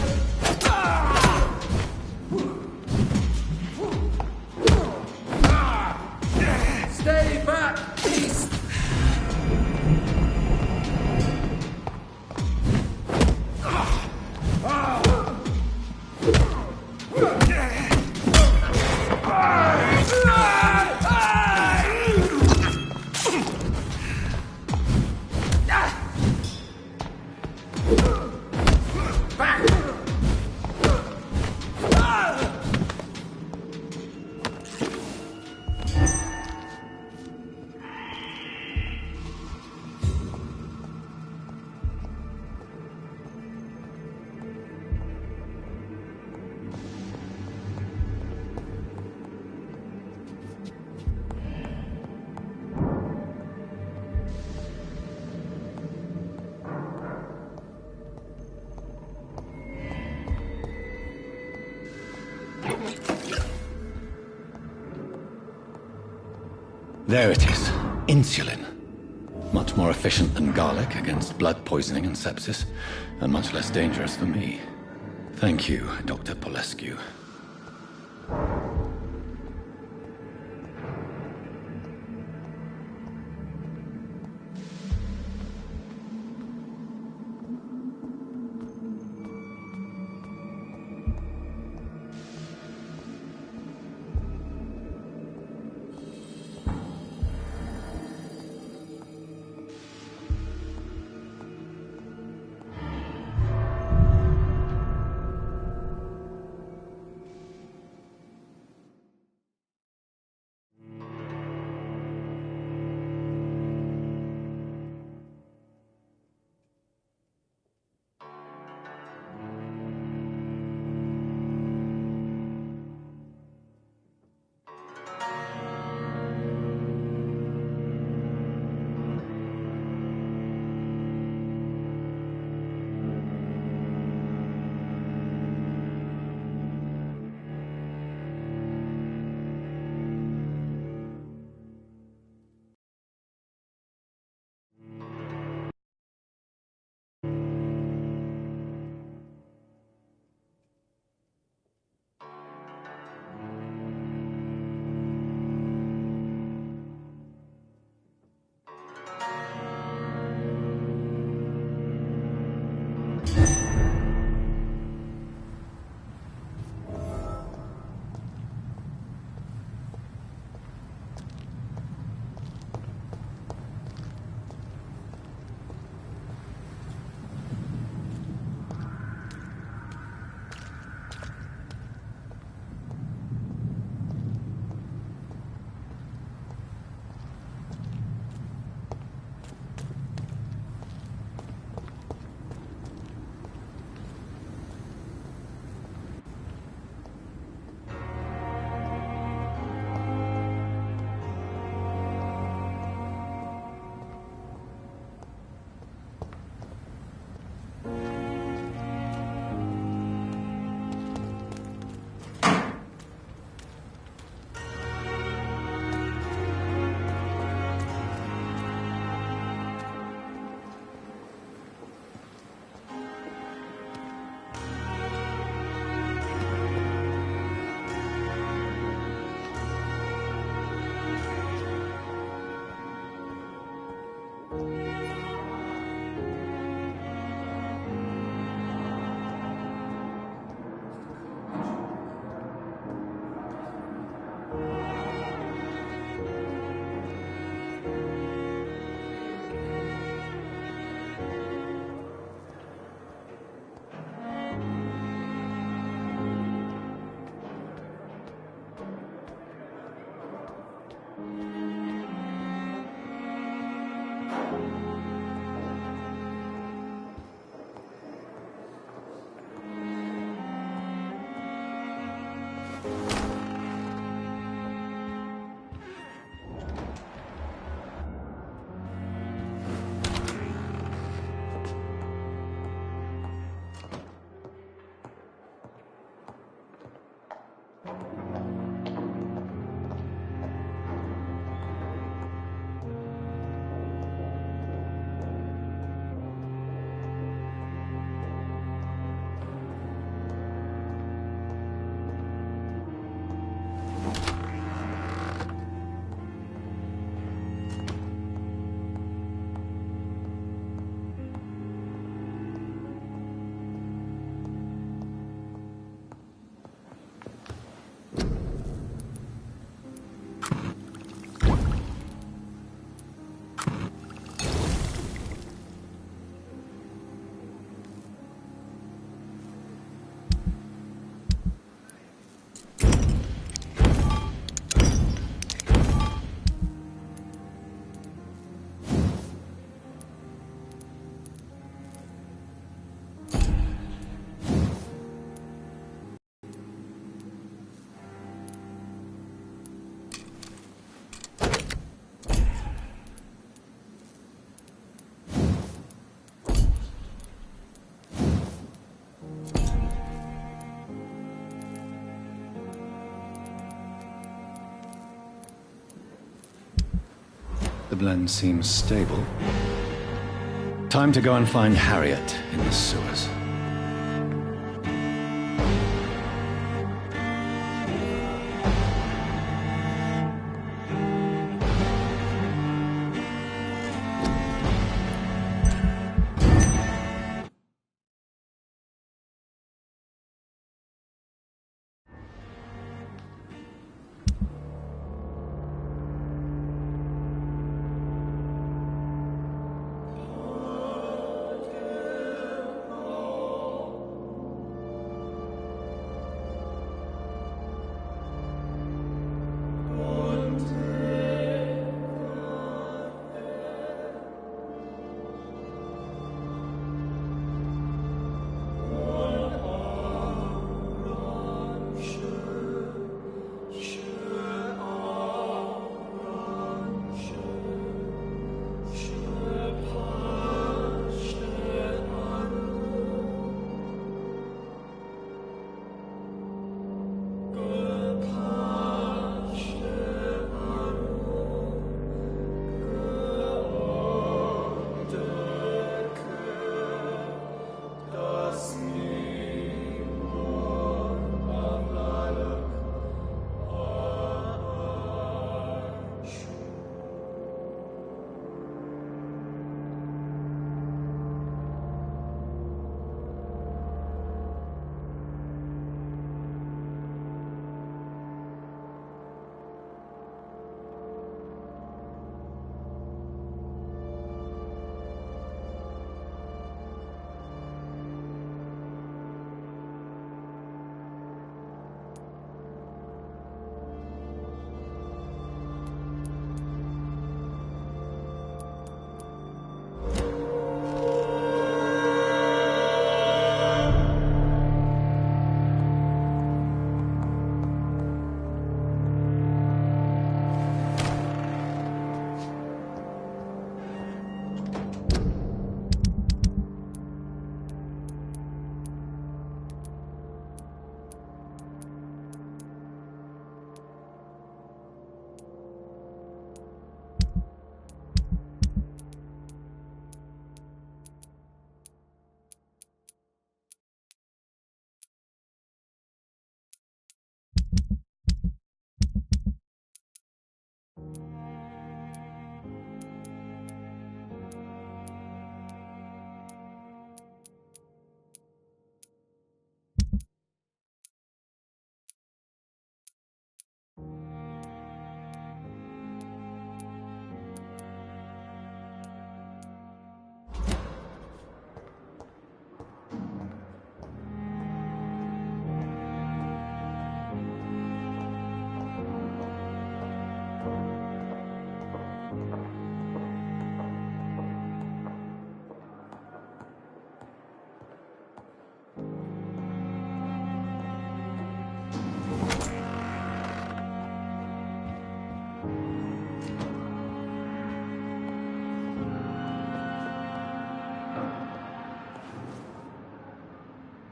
There it is. Insulin. Much more efficient than garlic against blood poisoning and sepsis, and much less dangerous for me. Thank you, Dr. Polescu. The blend seems stable. Time to go and find Harriet in the sewers.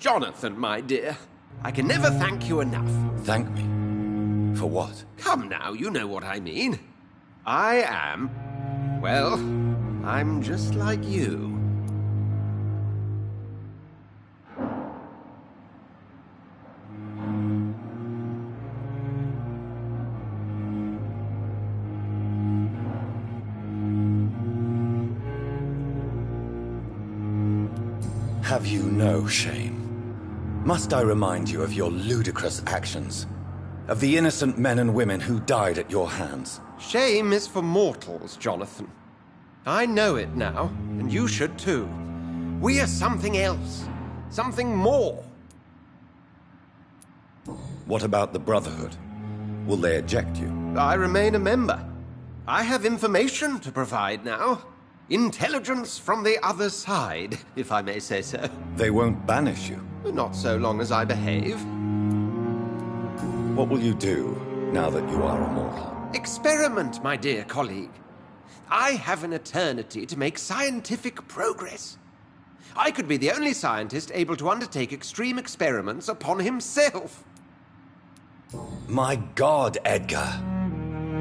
Jonathan, my dear, I can never thank you enough. Thank me? For what? Come now, you know what I mean. I am... well, I'm just like you. Have you no shame? Must I remind you of your ludicrous actions? Of the innocent men and women who died at your hands? Shame is for mortals, Jonathan. I know it now, and you should too. We are something else. Something more. What about the Brotherhood? Will they eject you? I remain a member. I have information to provide now. Intelligence from the other side, if I may say so. They won't banish you? Not so long as I behave. What will you do now that you are immortal? Experiment, my dear colleague. I have an eternity to make scientific progress. I could be the only scientist able to undertake extreme experiments upon himself. My God, Edgar.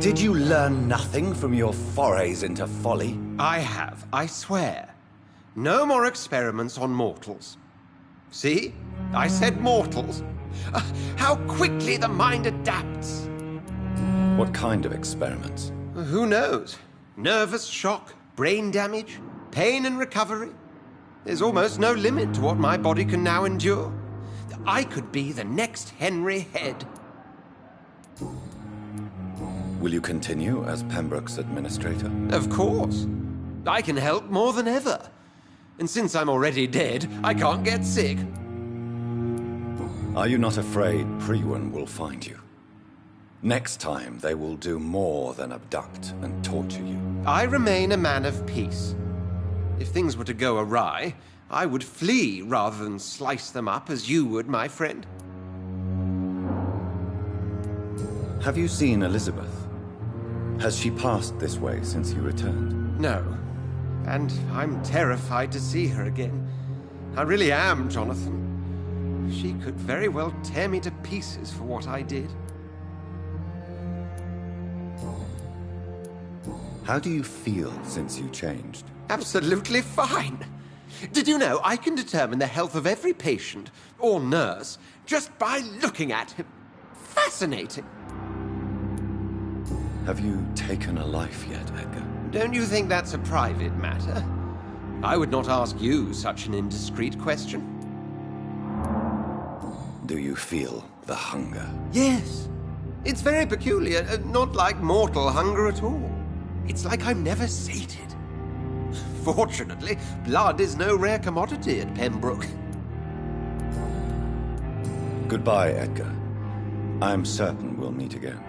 Did you learn nothing from your forays into folly? I have, I swear. No more experiments on mortals. See? I said mortals. How quickly the mind adapts. What kind of experiments? Who knows? Nervous shock, brain damage, pain and recovery. There's almost no limit to what my body can now endure. I could be the next Henry Head. Will you continue as Pembroke's administrator? Of course. I can help more than ever. And since I'm already dead, I can't get sick. Are you not afraid Priwen will find you? Next time, they will do more than abduct and torture you. I remain a man of peace. If things were to go awry, I would flee rather than slice them up as you would, my friend. Have you seen Elizabeth? Has she passed this way since you returned? No. And I'm terrified to see her again. I really am, Jonathan. She could very well tear me to pieces for what I did. How do you feel since you changed? Absolutely fine. Did you know I can determine the health of every patient or nurse just by looking at him? Fascinating. Have you taken a life yet, Edgar? Don't you think that's a private matter? I would not ask you such an indiscreet question. Do you feel the hunger? Yes. It's very peculiar, not like mortal hunger at all. It's like I'm never sated. Fortunately, blood is no rare commodity at Pembroke. Goodbye, Edgar. I'm certain we'll meet again.